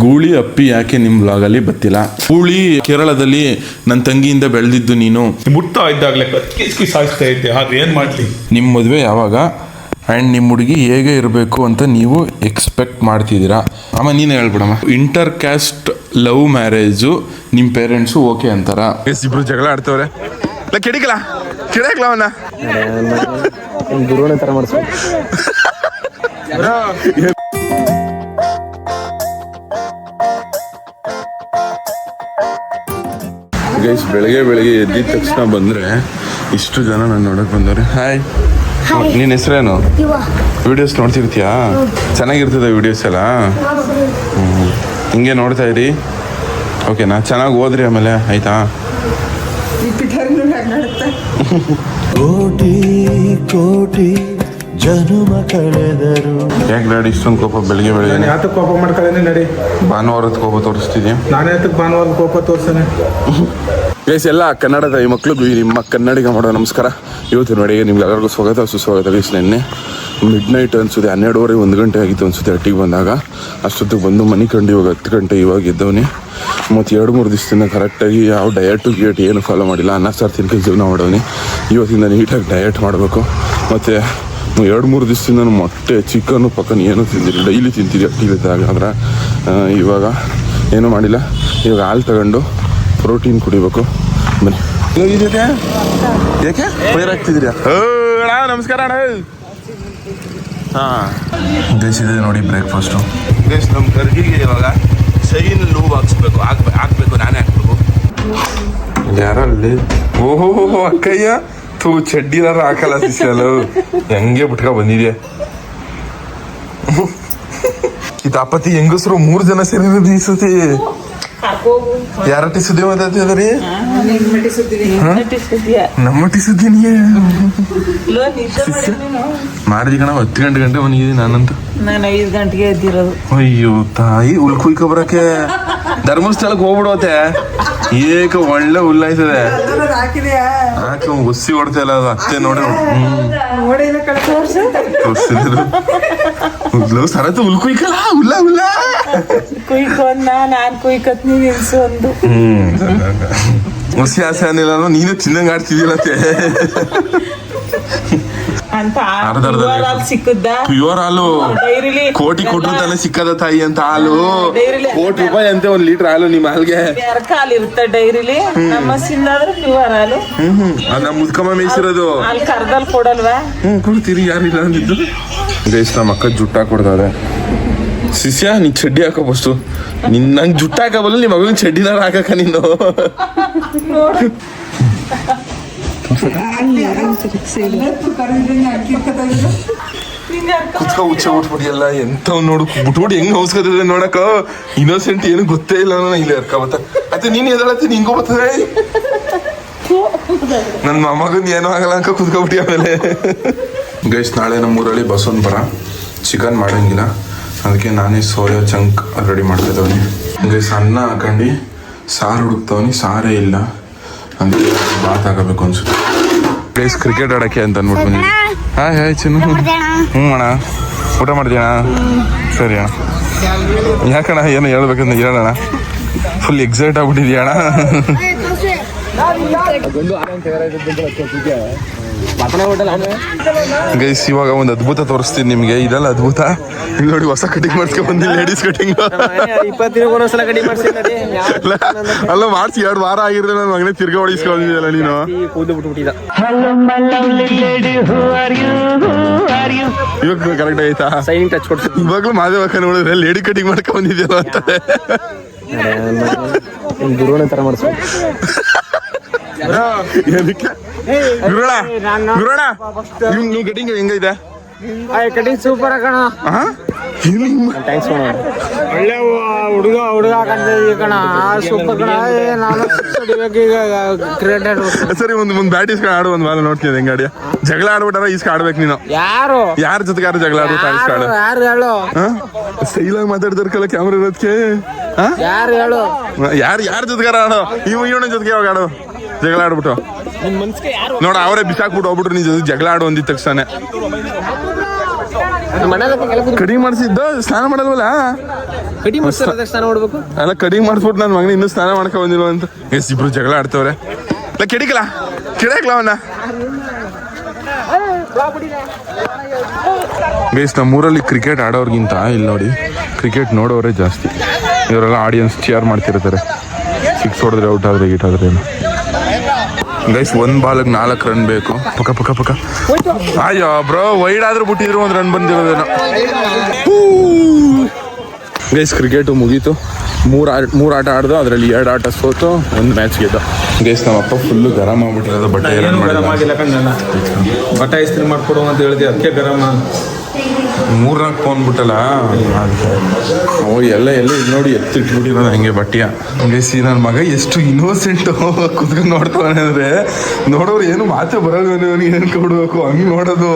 ಗೂಳಿ ಅಪ್ಪಿ ಯಾಕೆ ನಿಮ್ಮ ಬ್ಲಾಗಲ್ಲಿ ಬತ್ತಿಲ್ಲ? ಗೂಳಿ ಕೇರಳದಲ್ಲಿ ನನ್ನ ತಂಗಿಯಿಂದ ಬೆಳೆದಿದ್ದು ನೀನು. ಮುಟ್ತಾ ಇದ್ದಾಗಲೇ ಕಿಸ್ಕಿ ಸಾಯಿಸ್ತಾ ಇದ್ದೆ, ಅದು ಏನು ಮಾಡಲಿ? ನಿಮ್ಮ ಮದುವೆ ಯಾವಾಗ ಆ್ಯಂಡ್ ನಿಮ್ಮ ಹುಡುಗಿ ಹೇಗೆ ಇರಬೇಕು ಅಂತ ನೀವು ಎಕ್ಸ್ಪೆಕ್ಟ್ ಮಾಡ್ತಿದ್ದೀರಾ? ಅಮ್ಮ ನೀನು ಹೇಳ್ಬಿಡಮ್ಮ. ಇಂಟರ್ ಕ್ಯಾಸ್ಟ್ ಲವ್ ಮ್ಯಾರೇಜು ನಿಮ್ಮ ಪೇರೆಂಟ್ಸು ಓಕೆ ಅಂತಾರ? ಇಬ್ರು ಜಗಳ ಆಡ್ತವ್ರೆ. ಕೆಡಿಕಲ ಕೆಡಕ್ಲ ಅವನ್ನ ಗುರುವೇ ಥರ ಮಾಡಿಸ್ಬೇಕು. ಗೈಸ್ ಬೆಳಗ್ಗೆ ಎದ್ದಿದ ತಕ್ಷಣ ಬಂದರೆ ಇಷ್ಟು ಜನ ನಾನು ನೋಡೋಕೆ ಬಂದವ್ರೆ. ಹಾಯ್, ನಿನ್ನ ಹೆಸರೇನು? ವಿಡಿಯೋಸ್ ನೋಡ್ತಿರ್ತೀಯಾ? ಚೆನ್ನಾಗಿರ್ತದೆ ವಿಡಿಯೋಸ್ ಎಲ್ಲ. ಹಿಂಗೆ ನೋಡ್ತಾ ಇರಿ, ಓಕೆನಾ? ಚೆನ್ನಾಗಿ ಓದ್ರಿ ಆಮೇಲೆ, ಆಯ್ತಾ? ಕೋಟಿ ಕೋಟಿ ಜನುಮ ಕಳೆದರು. ಯಾಕೆ ಡ್ಯಾಡಿ ಇಷ್ಟೊಂದು ಕೋಪ ಬೆಳಗ್ಗೆ? ಯಾತಕ್ಕೆ ಕೋಪ ಮಾಡ್ಕೊಳ್ಳೇನೆ? ನಡಿ, ಭಾನುವಾರದ ಕೋಪ ತೋರಿಸ್ತಿದ್ಯಾ? ನಾನು ಯಾತಕ್ಕೆ ಭಾನುವಾರದ ಕೋಪ ತೋರ್ಸೇನೆ? ಗೈಸ್ ಎಲ್ಲ ಕನ್ನಡದ ಈ ಮಕ್ಳಿಗೂ ನಿಮ್ಮ ಕನ್ನಡಿಗ ಮಾಡೋ ನಮಸ್ಕಾರ. ಇವತ್ತು ನೋಡಿ ನಿಮ್ಗೆ ಎಲ್ಲರಿಗೂ ಸ್ವಾಗತ ಸುಸ್ವಾಗತ. ಗೈಸ್ ನಿನ್ನೆ ಮಿಡ್ ನೈಟ್ ಅನಿಸುತ್ತೆ, 12:30 1 ಗಂಟೆ ಆಗಿತ್ತು ಅನಿಸುತ್ತೆ ಹಟ್ಟಿಗೆ ಬಂದಾಗ. ಅಷ್ಟೊತ್ತಿಗೆ ಬಂದು ಮನೆ ಕಂಡು ಇವಾಗ 10 ಗಂಟೆ ಇವಾಗ ಇದ್ದವನಿ. ಮತ್ತು 2-3 ದಿವಸದಿಂದ ಕರೆಕ್ಟಾಗಿ ಯಾವ ಡಯಟು ಗೇಟ್ ಏನು ಫಾಲೋ ಮಾಡಿಲ್ಲ. ಅನ್ನ ಸಾರು ತಿನ್ಕೊಂಡು ಜೀವನ ಮಾಡೋನಿ. ಇವತ್ತಿಂದ ನೀಟಾಗಿ ಡಯಟ್ ಮಾಡಬೇಕು. ಮತ್ತು 2-3 ದಿವಸದಿಂದ ಮೊಟ್ಟೆ ಚಿಕನ್ನು ಪಕ್ಕನ ಏನೂ ತಿಂದಿಲ್ಲ, ಡೈಲಿ ತಿಂತಿದ್ದೆ ಹಟ್ಟಿಲಿದ್ದಾಗ. ಆದರೆ ಇವಾಗ ಏನೂ ಮಾಡಿಲ್ಲ. ಇವಾಗ ಹಾಲು ತಗೊಂಡು ಪ್ರೋಟೀನ್ ಕುಡಿಬೇಕು. ಬನ್ನಿ. ಹೋಗಿದ್ದೆ ಯಾಕೆ ಪೈರಾಗ್ತಿದ್ದೀರಾ? ಅಣ್ಣ ನಮಸ್ಕಾರ ಅಣ್ಣ. ಹಾಂ ಗೈಸ್ ಇದೆ ನೋಡಿ ಬ್ರೇಕ್ಫಾಸ್ಟು. ಗೈಸ್ ನಮ್ಮ ಗರ್ಗಿಗೆ ಇವಾಗ ಶೈನ್ ಲೂಬ್ ಹಾಕ್ಬೇಕು ನಾನೇ ಹಾಕ್ಬೇಕು. ಯಾರಲ್ಲಿ? ಓಹೋ ಅಕ್ಕಯ್ಯ ತೂ ಚಡ್ಡಿನಾರ ಹಾಕಲ್ಲ ಸಿಸಲು ಹೆಂಗೆ ಬಿಟ್ಕ ಬಂದಿದ್ಯಾ? ಈ ತಾಪತಿ ಹೆಂಗಸರು 3 ಜನ ಸೇರಿರೋದು ಈ ಸತಿ. ಯಾರಟ್ಟಿ ಸುದ್ದಿ ಮಾತಾಡ್ತಿದ್ರಿ? ನಮ್ಮಟ್ಟಿ ಸುದ್ದಿನಿ ಮಾಡಿದಿ ಕಣ. 10 ಗಂಟೆ ಬಂದಿದ್ದೀನಿ ನಾನಂತೂ. ನಾನು 5 ಗಂಟೆಗೆ ಎದ್ದಿರೋದು. ಅಯ್ಯೋ ತಾಯಿ, ಹುಲ್ಕುಯ್ಕೊ ಬರಕ್ಕೆ ಧರ್ಮಸ್ಥಳಕ್ಕೆ ಹೋಗ್ಬಿಡೋತೆ. ಏಕ ಒಳ್ಳೆ ಹುಲ್ಲಾಯ್ತದೆ. ಯಾಕೆ ಒಸಿ ಹೊಡ್ತಾ ಇಲ್ಲ ಅದು ಅತ್ತೆ ನೋಡಿ. ಸರತ್ತು ಹುಲ್ ಕುಯ್ಕಲ್ಲ, ಹುಲ್ಲ ಹುಲ್ಲ ಕುಯ್ಕೊಂಡ ನಾನು ಕುಯ್ಕತ್ನಿ ನಿಲ್ಸು ಒಂದು. ಹುಸಿ ಆಸೆ ಅನ್ನಿಲ್ಲ, ನೀನು ತಿನ್ನಂಗ ಆಡ್ತಿದ್ದಿಲ್ಲತ್ತೆ ಅಂತ ಸಿಕ್ಕುದ್ದ. ಪ್ಯೂರ್ ಹಾಲು ಕೋಟಿ ಕೊಟ್ಟರು ತಾನೆ ಸಿಕ್ಕದ ತಾಯಿ ಅಂತ ಹಾಲು. ₹1,00,000 ಅಂತೆ 1 ಲೀಟರ್ ಹಾಲು. ನಿಮ್ಮ ಹಾಲ್ಗೆ ಹಾಲು ಇರುತ್ತೆ ಡೈರಿಲಿ. ನಮ್ಮ ಸಿಂದಾದ್ರೆ ಪ್ಯೂರ್ ಹಾಲು. ನಮ್ಮ ಮುದ್ಕಮ್ಮ ಮೇಯಿಸಿರೋದು. ಅಲ್ಲಿ ಕರ್ದಲ್ಲಿ ಕೊಡಲ್ವಾ? ಕೊಡ್ತೀರಿ, ಯಾರಿಲ್ಲ ಅಂದಿದ್ದು. ಗೈಸ್ ನಮ್ಮ ಅಕ್ಕ ಜುಟ್ಟ ಕೊಡ್ತಾರೆ. ಶಿಷ್ಯ ನೀ ಚಡ್ಡಿ ಹಾಕೋ ಫಸ್ಟು. ನಂಗೆ ಜುಟ್ಟ ಹಾಕಬಲ್ಲ, ನಿಮ್ಮ ಮಗನ ಚಡ್ಡಿನಾರ ಹಾಕಕ್ಕ ನೀನು. ಕುತ್ಕ ಹುಚ್ಚ ಬಿಟ್ಬಿಡಿ ಎಲ್ಲ ಎಂಥವ್ ನೋಡು ಬಿಟ್ಬಿಟ್ಟು ಹೆಂಗ್ ಹೌಸ್ಕೊತಿದ್ರೆ ನೋಡಕ. ಇನ್ನೋಸೆಂಟ್ ಏನು ಗೊತ್ತೇ ಇಲ್ಲ ಇಲ್ಲಿ ಅರ್ಕ ಬತ್ತ. ಅತ್ತೆ ನೀನ್ ಎದಳತ್ತೆ, ನಿಂಗೂ ಬರ್ತದೆ. ನನ್ನ ಮೊಮ್ಮಗನ್ ಏನೂ ಆಗಲ್ಲ ಅನ್ಕ ಕುತ್ಕೊಬಿಟ್ಟಿ. ಆಮೇಲೆ ಗೈಸ್ ನಾಳೆ ನಮ್ಮೂರಲ್ಲಿ ಬಸವನಪುರ ಚಿಕನ್ ಮಾಡಂಗಿಲ್ಲ, ಅದಕ್ಕೆ ನಾನೇ ಸೋಯಾ ಚಂಕ್ ರೆಡಿ ಮಾಡ್ತಿದ್ದವನಿ. ಗೈಸ್ ಅನ್ನ ಹಾಕೊಂಡು ಸಾರು ಹುಡುಕ್ತವನಿ, ಸಾರೇ ಇಲ್ಲ. ಅದಕ್ಕೆ ಬಾತ್ ಆಗಬೇಕು ಅನ್ಸುತ್ತೆ. ಗೈಸ್ ಕ್ರಿಕೆಟ್ ಆಡೋಕ್ಕೆ ಅಂತ ಅಂದ್ಬಿಟ್ಟು ಬಂದಿದ್ದೆ. ಹಾಯ್ ಹಾಯ್ ಚಿನ್ನು. ಅಣ್ಣ ಊಟ ಮಾಡ್ತೀಯಣ್ಣ? ಸರಿ ಅಣ್ಣ. ಯಾಕಣ್ಣ ಏನು ಹೇಳ್ಬೇಕಂತ ಹೇಳೋಣ. ಫುಲ್ ಎಕ್ಸೈಟ್ ಆಗ್ಬಿಟ್ಟಿದ್ಯಾ ಅಣ್ಣ? ಗೈಸ್ ಇವಾಗ ಒಂದು ಅದ್ಭುತ ತೋರಿಸ್ತೀನಿ ನಿಮಗೆ. ಇದೆಲ್ಲ ಅದ್ಭುತ. ಇಲ್ಲಿ ನೋಡಿ ಹೊಸ ಕಟಿಂಗ್ ಮಾಡ್ಸ್ಕೊಂಡ್ ಬಂದಿ, ಲೇಡೀಸ್ ಕಟಿಂಗ್. ಅಲ್ಲ ಮಾಡ್ಸಿ 2 ವಾರ ಆಗಿದ್ರೆ ನನ್ನ ಮಗನೇ ತಿರ್ಗಾ ಹೊಡಿಸ್ಕೊಂಡಿದ್ಯಲ್ಲ ನೀನು. ಇವಾಗ ಕರೆಕ್ಟ್ ಆಯ್ತಾ? ಇವಾಗ್ಲೂ ಮಾದೇವಕ್ಕ ನೋಡಿದ್ರೆ ಲೇಡಿ ಕಟಿಂಗ್ ಮಾಡ್ಕೊಂಡ್ ಬಂದಿದ್ಯಲ್ಲ ಅಂತ. ಗುರುವೇ ಥರ ಮಾಡಿಸ್ಬೇಕು. ಗುರುಣ ನೀವು ಕಟಿಂಗ್ ಹೆಂಗೈತೆ? ಕಟಿಂಗ್ ಸೂಪರ್ ಕಣ. ಥ್ಯಾಂಕ್ಸ್ ಕಣ. ಒಳ್ಳೆ ಹುಡುಗ ಕಣ. ಸೂಪರ್ ಕಣ. ನಾನು ಕ್ರಿಕೆಟ್ ಸರಿ ಒಂದು ಬ್ಯಾಟ್ ಇಸ್ಕೊಂಡು ಆಡು. ಒಂದು ಬಾಲ್ ನೋಡ್ತೀನಿ ಹೆಂಗ ಆಡಿಯ. ಜಗಳ ಆಡ್ಬಿಟ್ಟಾರ ಈಸ್ಕ ಆಡ್ಬೇಕು ನೀನು. ಯಾರ ಜೊತೆಗಾರ ಜಗಳ ಆಡ್ಬಿಟ್ಟು ಆಡಿಸ್ಕಾಡು. ಯಾರು ಹೇಳು? ಸ್ಟೈಲಾಗಿ ಮಾತಾಡ್ತಾರಲ್ಲ ಕ್ಯಾಮ್ರಾ ಇರೋದಕ್ಕೆ. ಯಾರ ಜೊತೆಗಾರ ಆಡೋ? ಇವನ ಜೊತೆಗೆ ಯಾವಾಗ ಆಡು ಜಗಳ ಆಡ್ಬಿಟ್ಟು ನೋಡ. ಅವರೇ ಬಿಸಾಕ್ಬಿಟ್ಟು ಹೋಗ್ಬಿಟ್ರು ನಿನ್ ಜೊತೆ ಜಗಳ ಆಡು ಅಂದಿದ ತಕ್ಷಣ. ಕಡಿಂಗ್ ಮಾಡಿಸಿದ್ದ ಸ್ನಾನ ಮಾಡಲ್ವಲ್ಲ ಕಟಿಂಗ್ ಮಾಡ್ತಾರೆ ಸ್ನಾನ ಮಾಡ್ಬೇಕು. ಅಲ್ಲ ಕಡಿಂಗ್ ಮಾಡಿಸ್ಬಿಟ್ಟು ನನ್ನ ಮಗನ ಇನ್ನೂ ಸ್ನಾನ ಮಾಡ್ಕೊ ಬಂದಿಲ್ವ ಅಂತ ಎಸ್ ಇಬ್ರು ಜಗಳ ಆಡ್ತವ್ರೆ. ಇಲ್ಲ ಕೆಡಿಕಲ್ಲ ಕೆಡಕ್ಲ ಅವನ್ನ. ಗೈಸ್ ನಮ್ಮೂರಲ್ಲಿ ಕ್ರಿಕೆಟ್ ಆಡೋರ್ಗಿಂತ ಇಲ್ಲಿ ನೋಡಿ ಕ್ರಿಕೆಟ್ ನೋಡೋರೇ ಜಾಸ್ತಿ. ಇವರೆಲ್ಲ ಆಡಿಯನ್ಸ್ ಚೇರ್ ಮಾಡ್ತಿರ್ತಾರೆ. 6 ಹೊಡೆದ್ರೆ ಔಟ್ ಆದ್ರೆ ಗೀಟ್ ಆದ್ರೆ ಏನು. ಗೈಸ್ 1 ಬಾಲ್ಗೆ 4 ರನ್ ಬೇಕು. ಪಕ್ಕ ಪಕ್ಕ ಪಕ್ಕ ಅಯ್ಯೋ ಬ್ರೋ ವೈಡ್ ಆದ್ರೂ ಬಿಟ್ಟಿದ್ರು 1 ರನ್ ಬಂದಿರೋದೇನೋ. ಗೈಸ್ ಕ್ರಿಕೆಟು ಮುಗೀತು. 3 ಆಟ ಆಡ್ದು, ಅದರಲ್ಲಿ 2 ಆಟ ಸೋತು 1 ಮ್ಯಾಚ್ ಗೆದ್ದ. ಗೈಸ್ ನಮ್ಮಪ್ಪ ಫುಲ್ಲು ಗರಂ ಆಗ್ಬಿಟ್ಟಿರೋದು. ಬಟ್ಟೆ ಏನು ಗರಂ ಆಗಿಲ್ಲ ಕಣ್ಣ, ಬಟ್ಟೆ ಇಸ್ತ್ರಿ ಮಾಡ್ಕೊಡು ಅಂತ ಹೇಳಿದೆ, ಅದಕ್ಕೆ ಗರಂ. 3-4 ಫೋನ್ ಬಿಟ್ಟಲ್ಲ ಓ ಎಲ್ಲ ಇಲ್ಲಿ ನೋಡಿ ಎತ್ತಿಟ್ಬಿಟ್ಟಿರೋದು ಹಂಗೆ ಬಟ್ಟೆಯ. ಗೈಸ್ ನನ್ನ ಮಗ ಎಷ್ಟು ಇನ್ನೋಸೆಂಟು ಕುತ್ಕೊಂಡು ನೋಡ್ತಾನೆ ಅಂದರೆ ನೋಡೋರು ಏನು ಮಾತೇ ಬರೋದು, ಅವನಿಗೆ ಏನು ಕೊಡಬೇಕು ಹಂಗೆ ನೋಡೋದು.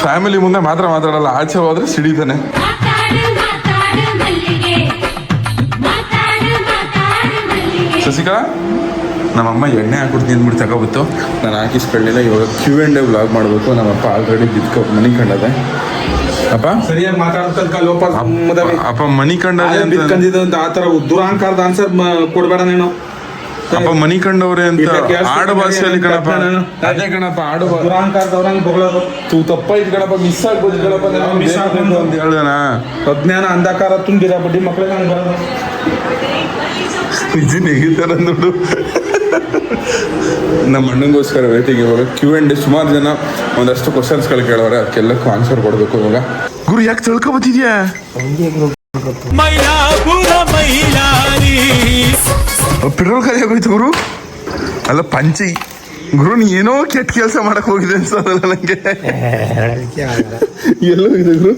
ಫ್ಯಾಮಿಲಿ ಮುಂದೆ ಮಾತ್ರ ಮಾತಾಡಲ್ಲ, ಆಚೆ ಹೋದ್ರೆ ಸಿಡಿತಾನೆ. ಶಶಿಕಾ ನಮ್ಮಮ್ಮ ಎಣ್ಣೆ ಹಾಕ್ಬಿಡ್ತೀನಿ ಅಂದ್ಬಿಟ್ಟು ತಗೋಬಿಟ್ಟು ನಾನು ಹಾಕಿಸ್ಕೊಳ್ಳಿಲ್ಲ. ಇವಾಗ Q&A ವ್ಲಾಗ್ ಮಾಡಬೇಕು. ನಮ್ಮಪ್ಪ ಆಲ್ರೆಡಿ ಮನಿ ಕಂಡದೆ. ಅಪ್ಪ ಸರಿಯಾಗಿ ಮಾತಾಡ್ತಕ್ಕ ಲೋಪ ಅಪ್ಪ ಮನಿ ಕಂಡದೆ ಬಿತ್ಕಂದಿದ್ದಂತ ಆ ಥರ ದುರಾಂಕಾರದ ಆನ್ಸರ್ ಕೊಡ್ಬೇಡ ನೀನು. ಅಪ್ಪ ಮನಿ ಕಂಡವ್ರೆ ಅಂತ ಆಡು ಭಾಷೆಯಲ್ಲಿ ಕಣಪ್ಪ. ಅದೇ ಕಣಪ್ಪ ಆಡು ದುರಾಂಕಾರದವ್ರಂಗೆ ಬಗಳೋದು ತಪ್ಪಾಯ್ತು ಕಣಪ್ಪ, ಮಿಸ್ ಆಗ್ಬೋದು ಕಣಪ್ಪ ಅಂತ ಹೇಳ್ದನ. ಅಜ್ಞಾನ ಅಂಧಕಾರ ತುಂಬಿರ ಬಡ್ಡಿ ಮಕ್ಳಿಗೆ ಹಂಗೆ ಬರೋದು. ನಿಜ ನೆಗಿತಾರ ನೋಡು. ನಮ್ಮ ಅಣ್ಣಂಗೋಸ್ಕರ ವೇಟಿಗೆ ಇವಾಗ Q&A ಸುಮಾರು ಜನ ಒಂದಷ್ಟು ಕ್ವಶನ್ಸ್ಗಳು ಕೇಳೋರೆ, ಅದಕ್ಕೆಲ್ಲಕ್ಕೂ ಆನ್ಸರ್ ಕೊಡಬೇಕು. ಇವಾಗ ಗುರು ಯಾಕೆ ತಿಳ್ಕೊಬತ್ತಿದ್ಯಾ? ಪೆಟ್ರೋಲ್ ಖಾಲಿ ಆಗೋಯ್ತು ಗುರು. ಅಲ್ಲ ಪಂಚಿ ಗುರು, ನೀ ಏನೋ ಕೆಟ್ಟ ಕೆಲಸ ಮಾಡಕ್ ಹೋಗಿದೆ ಅನ್ಸೋದಲ್ಲ ನಂಗೆ. ಎಲ್ಲೋ ಇದೆ ಗುರು.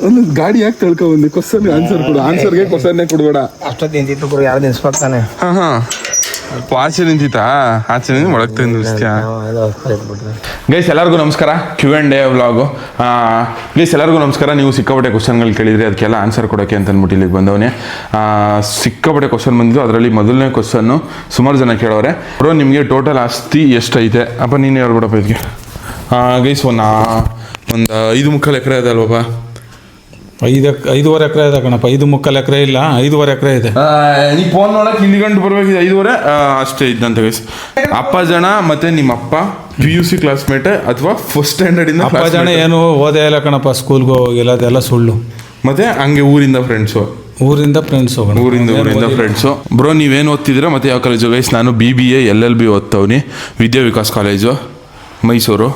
ಒಂದು ಗಾಡಿ ಯಾಕೆ ತಳ್ಕೊಂಡ್ಬಂದೆ? ಕ್ವಶನ್ ಆನ್ಸರ್ ಕೊಡು. ಆನ್ಸರ್ಗೆ ಕ್ವಶನ್ನೇ ಕೊಡ್ಬೇಡ. ಅಷ್ಟೊತ್ತು ನಿಂತಿತ್ತು ಯಾರು ನಿಲ್ಸ್ಕೊಡ್ತಾನೆ. ಹಾ ಆಚೆ ನಿಂತಿತ್ತಾ? ಆಚೆ ನಿಂತು ಒಳಗೆ ತಂದು ನಿಲ್ಸ್ತೀಯಾ? ಗೈಸ್ ಎಲ್ಲರಿಗೂ ನಮಸ್ಕಾರ. Q&A vlog. ಗೈಸ್ ಎಲ್ಲರಿಗೂ ನಮಸ್ಕಾರ. ನೀವು ಸಿಕ್ಕಾಪಟ್ಟೆ ಕ್ವಶನ್ಗಳು ಕೇಳಿದ್ರಿ, ಅದಕ್ಕೆಲ್ಲ ಆನ್ಸರ್ ಕೊಡೋಕ್ಕೆ ಅಂತ ಅಂದ್ಬಿಟ್ಟು ಇಲ್ಲಿಗೆ ಬಂದವನೇ. ಸಿಕ್ಕಾಪಟ್ಟೆ ಕ್ವಶನ್ ಬಂದಿದ್ದು. ಅದರಲ್ಲಿ ಮೊದಲನೇ ಕ್ವಶನ್ನು ಸುಮಾರು ಜನ ಕೇಳೋರೆ, ಬ್ರೋ ನಿಮಗೆ ಟೋಟಲ್ ಆಸ್ತಿ ಎಷ್ಟೈತೆ? ಅಪ್ಪ ನೀನು ಹೇಳ್ಬಿಡಪ್ಪ ಇದಕ್ಕೆ. ಗೈಸ್ ಒಂದು 5.25 ಎಕರೆ ಇದೆ ಅಲ್ವಪ್ಪ? 5.5 ಎಕರೆ ಇದೆ ಕಣಪ್ಪ. 5.25 ಎಕರೆ ಇಲ್ಲ, 5.5 ಎಕರೆ ಇದೆ. ನೀ ಫೋನ್ ನೋಡಕ್ಕೆ ಇಲ್ಲಿ ಗಂಟು ಬರ್ಬೇಕಿದೆ. 5.5 ಅಷ್ಟೇ ಇದ್ದಂತ ಗೈಸ್. ಅಪ್ಪ ಜನ ಮತ್ತೆ ನಿಮ್ಮ ಅಪ್ಪ PUC ಕ್ಲಾಸ್ಮೇಟ್ ಅಥವಾ ಫಸ್ಟ್ ಸ್ಟ್ಯಾಂಡರ್ಡ್ ಇಂದ? ಅಪ್ಪ ಜನ ಏನು ಓದೇ ಇಲ್ಲ ಕಣಪ್ಪ, ಸ್ಕೂಲ್ಗೆ ಹೋಗಿಲ್ಲ, ಅದೆಲ್ಲ ಸುಳ್ಳು. ಮತ್ತೆ ಹಂಗೆ ಊರಿಂದ ಫ್ರೆಂಡ್ಸು? ಊರಿಂದ ಫ್ರೆಂಡ್ಸ್ ಹೋಗೋಣ. ಊರಿಂದ ಫ್ರೆಂಡ್ಸು. ಬ್ರೋ ನೀವೇನು ಓದ್ತಿದ್ದೀರಾ ಮತ್ತೆ ಯಾವ ಕಾಲೇಜು? ಗೈಸ್ ನಾನು BBA LLB ಓದ್ತವ್ನಿ, Vidya Vikas college, Mysuru.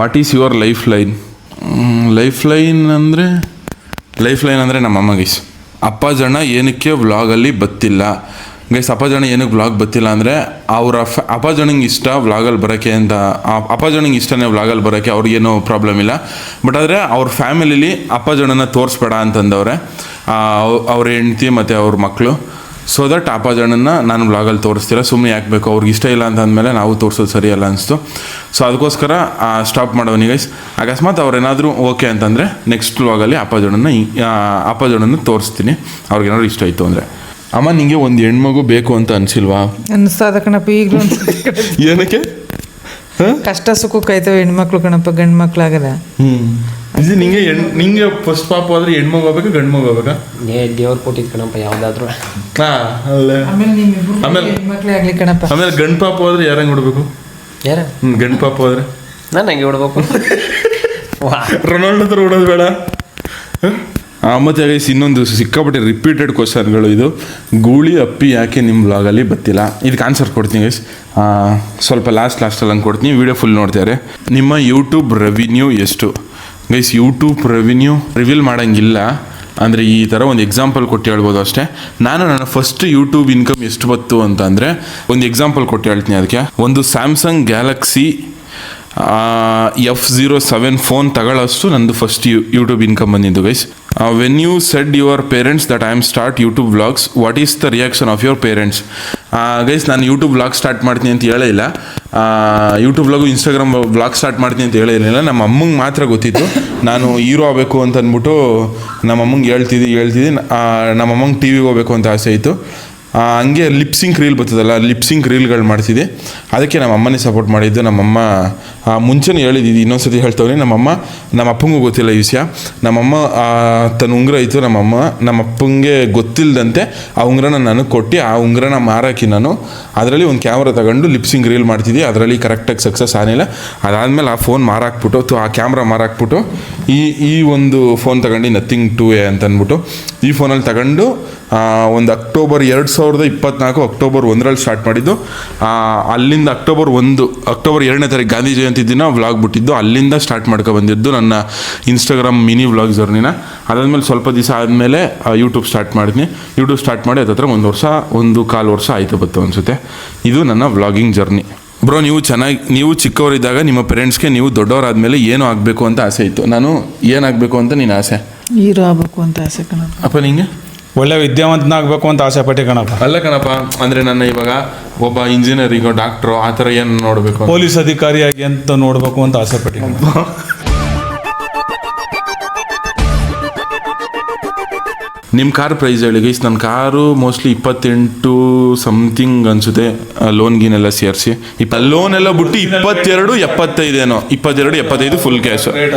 What is your lifeline? Lifeline ಅಂದರೆ ನಮ್ಮಮ್ಮ ಗೈಸ್. ಅಪ್ಪ ಜನ ಏನಕ್ಕೆ ವ್ಲಾಗಲ್ಲಿ ಬತ್ತಿಲ್ಲ ಗೈಸ್? ಅಪ್ಪ ಜನ ಏನಕ್ಕೆ ವ್ಲಾಗ್ ಬತ್ತಿಲ್ಲ ಅಂದರೆ ಅವರ ಅಪ್ಪ ಜನಂಗೆ ಇಷ್ಟ ವ್ಲಾಗಲ್ಲಿ ಬರೋಕ್ಕೆ ಅಂತ. ಅಪ್ಪ ಜನಂಗೆ ಇಷ್ಟನೇ ವ್ಲಾಗಲ್ಲಿ ಬರೋಕ್ಕೆ, ಅವ್ರಿಗೇನೂ ಪ್ರಾಬ್ಲಮ್ ಇಲ್ಲ. ಬಟ್ ಆದರೆ ಅವ್ರ ಫ್ಯಾಮಿಲಿಲಿ ಅಪ್ಪ ಜನನ ತೋರಿಸ್ಬೇಡ ಅಂತಂದವ್ರೆ ಅವ್ರ ಹೆಂಡ್ತಿ ಮತ್ತು ಅವ್ರ ಮಕ್ಕಳು. ಸೊ ದಟ್ ಅಪ್ಪ ಜನನ ನಾನು ವ್ಲಾಗಲ್ಲಿ ತೋರಿಸ್ತೀರ, ಸುಮ್ಮನೆ ಯಾಕೆ ಬೇಕು, ಅವ್ರಿಗೆ ಇಷ್ಟ ಇಲ್ಲ ಅಂತ ಅಂದಮೇಲೆ ನಾವು ತೋರಿಸೋದು ಸರಿಯಲ್ಲ ಅನಿಸ್ತು. ಸೊ ಅದಕ್ಕೋಸ್ಕರ ಸ್ಟಾಪ್ ಮಾಡೋನಿ ಗೈಸ್. ಅಕಸ್ಮಾತ್ ಅವ್ರೇನಾದರೂ ಓಕೆ ಅಂತಂದರೆ ನೆಕ್ಸ್ಟ್ ವ್ಲಾಗಲ್ಲಿ ಅಪ್ಪ ಜನನ ತೋರಿಸ್ತೀನಿ, ಅವ್ರಿಗೇನಾದ್ರು ಇಷ್ಟ ಆಯಿತು ಅಂದರೆ. ಅಮ್ಮ ನಿಂಗೆ ಒಂದು ಹೆಣ್ಮಗು ಬೇಕು ಅಂತ ಅನಿಸಿಲ್ವಾ? ಅನಿಸ್ತದ ಕಣಪ್ಪ ಈಗಲೂ. ಏನಕ್ಕೆ? ಕಷ್ಟ ಸುಖಕ್ಕೆ ಆಯ್ತವೆ ಹೆಣ್ಮಕ್ಳು ಕಣಪ್ಪ, ಗಂಡು ಮಕ್ಳಾಗದ. ಇದು ನಿಂಗೆ ಫಸ್ಟ್ ಪಾಪ ಹೋದ್ರೆ ಹೆಣ್ಮಗು ಹೋಗ್ಬೇಕಾ ಗಂಡು ಮಗು ಹೋಗ್ಬೇಕಾ? ದೇವ್ರು ಕೊಟ್ಟಿದ್ ಕಣಪ್ಪ ಯಾವ್ದಾದ್ರು. ಆಮೇಲೆ ಹೆಣ್ಮಕ್ಳೇ ಆಗ್ಲಿ ಕಣಪ್ಪ. ಆಮೇಲೆ ಗಂಡು ಪಾಪ ಹೋದ್ರೆ ಯಾರಂಗೆ ಬಿಡ್ಬೇಕು? ಯಾರ? ಗಂಡು ಪಾಪ ಹೋದ್ರೆ ನಾನು ಹಂಗೆ ಬಿಡ್ಬೇಕು. ರೊನಾಲ್ಡೋ ಹತ್ರ ಬಿಡೋದು ಬೇಡ. ಮತ್ತು ಗೈಸ್ ಇನ್ನೊಂದು ಸಿಕ್ಕಾಪಟ್ಟೆ ರಿಪೀಟೆಡ್ ಕ್ವಶನ್ಗಳು ಇದು. ಗೂಳಿ ಅಪ್ಪಿ ಯಾಕೆ ನಿಮ್ಮ ವ್ಲಾಗಲ್ಲಿ ಬತ್ತಿಲ್ಲ? ಇದಕ್ಕೆ ಆನ್ಸರ್ ಕೊಡ್ತೀನಿ ಗೈಸ್. ಸ್ವಲ್ಪ ಲಾಸ್ಟಲ್ಲಿ ಹಂಗೆ ಕೊಡ್ತೀನಿ, ವಿಡಿಯೋ ಫುಲ್ ನೋಡ್ತಾರೆ. ನಿಮ್ಮ ಯೂಟ್ಯೂಬ್ ರೆವಿನ್ಯೂ ಎಷ್ಟು? ಗೈಸ್ ಯೂಟ್ಯೂಬ್ ರೆವಿನ್ಯೂ ರಿವೀಲ್ ಮಾಡೋಂಗಿಲ್ಲ. ಅಂದರೆ ಈ ಥರ ಒಂದು ಎಕ್ಸಾಂಪಲ್ ಕೊಟ್ಟು ಹೇಳ್ಬೋದು ಅಷ್ಟೇ. ನನ್ನ ಫಸ್ಟ್ ಯೂಟ್ಯೂಬ್ ಇನ್ಕಮ್ ಎಷ್ಟು ಬತ್ತು ಅಂತಂದರೆ ಒಂದು ಎಕ್ಸಾಂಪಲ್ ಕೊಟ್ಟು ಹೇಳ್ತೀನಿ. ಅದಕ್ಕೆ ಒಂದು ಸ್ಯಾಮ್ಸಂಗ್ ಗ್ಯಾಲಕ್ಸಿ F07 ಫೋನ್ ತಗೊಳ್ಳೋಷ್ಟು ನಂದು ಫಸ್ಟ್ ಯೂಟ್ಯೂಬ್ ಇನ್ಕಮ್ ಬಂದಿದ್ದು guys. When you said your parents that I am start YouTube vlogs, what is the reaction of your parents? Guys ನಾನು ಯೂಟ್ಯೂಬ್ ವ್ಲಾಗ್ ಸ್ಟಾರ್ಟ್ ಮಾಡ್ತೀನಿ ಅಂತ ಹೇಳೇ ಇಲ್ಲ. YouTube vlog Instagram vlog start ಮಾಡ್ತೀನಿ ಅಂತ ಹೇಳೇ ಇರಲಿಲ್ಲ. ನಮ್ಮ ಅಮ್ಮಂಗೆ ಮಾತ್ರ ಗೊತ್ತಿತ್ತು ನಾನು ಹೀರೋ ಆಗಬೇಕು ಅಂತ ಅಂದ್ಬಿಟ್ಟು ನಮ್ಮ ಅಮ್ಮಂಗೆ ಹೇಳ್ತಿದ್ದೆ. ನಮ್ಮ ಅಮ್ಮಂಗೆ TV ಹೋಗ್ಬೇಕು ಅಂತ ಆಸೆ ಇತ್ತು. ಹಂಗೆ ಲಿಪ್ಸಿಂಕ್ ರೀಲ್ ಬರ್ತದಲ್ಲ, ಲಿಪ್ಸಿಂಕ್ ರೀಲ್ಗಳು ಮಾಡ್ತಿದ್ದೆ. ಅದಕ್ಕೆ ನಮ್ಮ ಅಮ್ಮನೇ ಸಪೋರ್ಟ್ ಮಾಡಿದ್ದು. ನಮ್ಮಮ್ಮ ಮುಂಚೆನೇ ಹೇಳಿದ್ದು, ಇನ್ನೊಂದ್ಸತಿ ಹೇಳ್ತವ್ರಿ. ನಮ್ಮ ಅಪ್ಪಂಗೂ ಗೊತ್ತಿಲ್ಲ ಈ ವಿಷಯ. ನಮ್ಮಮ್ಮ ತನ್ನ ಉಂಗುರ ಇತ್ತು, ನಮ್ಮ ಅಪ್ಪಂಗೆ ಗೊತ್ತಿಲ್ಲದಂತೆ ಆ ಉಂಗುರನ ನನಗೆ ಕೊಟ್ಟು ಆ ಉಂಗುರನ ಮಾರಾಕಿ ನಾನು ಅದರಲ್ಲಿ ಒಂದು ಕ್ಯಾಮ್ರಾ ತಗೊಂಡು ಲಿಪ್ಸಿಂಗ್ ರೀಲ್ ಮಾಡ್ತಿದ್ದೆ. ಅದರಲ್ಲಿ ಕರೆಕ್ಟಾಗಿ ಸಕ್ಸಸ್ ಆಗಿಲ್ಲ. ಅದಾದಮೇಲೆ ಆ ಫೋನ್ ಮಾರಾಕ್ಬಿಟ್ಟು, ಆ ಕ್ಯಾಮ್ರಾ ಮಾರಾಕ್ಬಿಟ್ಟು ಈ ಒಂದು ಫೋನ್ ತಗೊಂಡು ನಥಿಂಗ್ 2A ಅಂತ ಅಂದ್ಬಿಟ್ಟು ಈ ಫೋನಲ್ಲಿ ತಗೊಂಡು ಒಂದು ಅಕ್ಟೋಬರ್ 2024 ಅಕ್ಟೋಬರ್ 1ರಲ್ಲಿ ಸ್ಟಾರ್ಟ್ ಮಾಡಿದ್ದು. ಅಲ್ಲಿಂದ ಅಕ್ಟೋಬರ್ 2ನೇ ತಾರೀಕು ಗಾಂಧಿ ಜಯಂತಿ ದಿನ ವ್ಲಾಗ್ ಬಿಟ್ಟಿದ್ದು. ಅಲ್ಲಿಂದ ಸ್ಟಾರ್ಟ್ ಮಾಡ್ಕೊ ಬಂದಿದ್ದು ನನ್ನ ಇನ್ಸ್ಟಾಗ್ರಾಮ್ ಮಿನಿ ವ್ಲಾಗ್ ಜರ್ನಿನ. ಅದಾದಮೇಲೆ ಸ್ವಲ್ಪ ದಿವಸ ಆದಮೇಲೆ ಯೂಟ್ಯೂಬ್ ಸ್ಟಾರ್ಟ್ ಮಾಡಿದ್ನಿ. ಯೂಟ್ಯೂಬ್ ಸ್ಟಾರ್ಟ್ ಮಾಡಿ ಅದತ್ರ 1.25 ವರ್ಷ ಆಯಿತು ಬತ್ತು ಅನಿಸುತ್ತೆ. ಇದು ನನ್ನ ವ್ಲಾಗಿಂಗ್ ಜರ್ನಿ. ಬ್ರೋ, ನೀವು ಚಿಕ್ಕವರಿದ್ದಾಗ ನಿಮ್ಮ ಪೇರೆಂಟ್ಸ್ಗೆ ನೀವು ದೊಡ್ಡವರಾದ್ಮೇಲೆ ಏನು ಆಗಬೇಕು ಅಂತ ಆಸೆ ಇತ್ತು? ನಾನು ಏನಾಗಬೇಕು ಅಂತ ನೀನು ಆಸೆ? ಹೀರೋ ಆಗ್ಬೇಕು ಅಂತ ಆಸೆ ಕಣಪ್ಪ. ಅಪ್ಪ ನಿಂಗೆ? ಒಳ್ಳೆ ವಿದ್ಯಾವಂತನಾಗಬೇಕು ಅಂತ ಆಸೆ ಪಟ್ಟೆ ಕಣಪ್ಪ. ಅಲ್ಲ ಕಣಪ್ಪ, ಅಂದರೆ ನನ್ನ ಇವಾಗ ಒಬ್ಬ ಇಂಜಿನಿಯರಿಂಗೋ ಡಾಕ್ಟ್ರೋ ಆ ಥರ ಏನು ನೋಡಬೇಕು? ಪೊಲೀಸ್ ಅಧಿಕಾರಿಯಾಗಿ ಅಂತ ನೋಡಬೇಕು ಅಂತ ಆಸೆ ಪಟ್ಟೆ ಕಣಪ್ಪ. ನಿಮ್ಮ ಕಾರ್ ಪ್ರೈಸ್ ಹೇಳಿ ಗೈಸ್. ನನ್ನ ಕಾರು ಮೋಸ್ಟ್ಲಿ 28 ಸಮಥಿಂಗ್ ಅನಿಸುತ್ತೆ, ಲೋನ್ ಗೀನೆಲ್ಲ ಸೇರಿಸಿ. ಲೋನ್ ಎಲ್ಲ ಬಿಟ್ಟು 22, 75 ಏನೋ, 22, 75 ಫುಲ್ ಕ್ಯಾಶ್.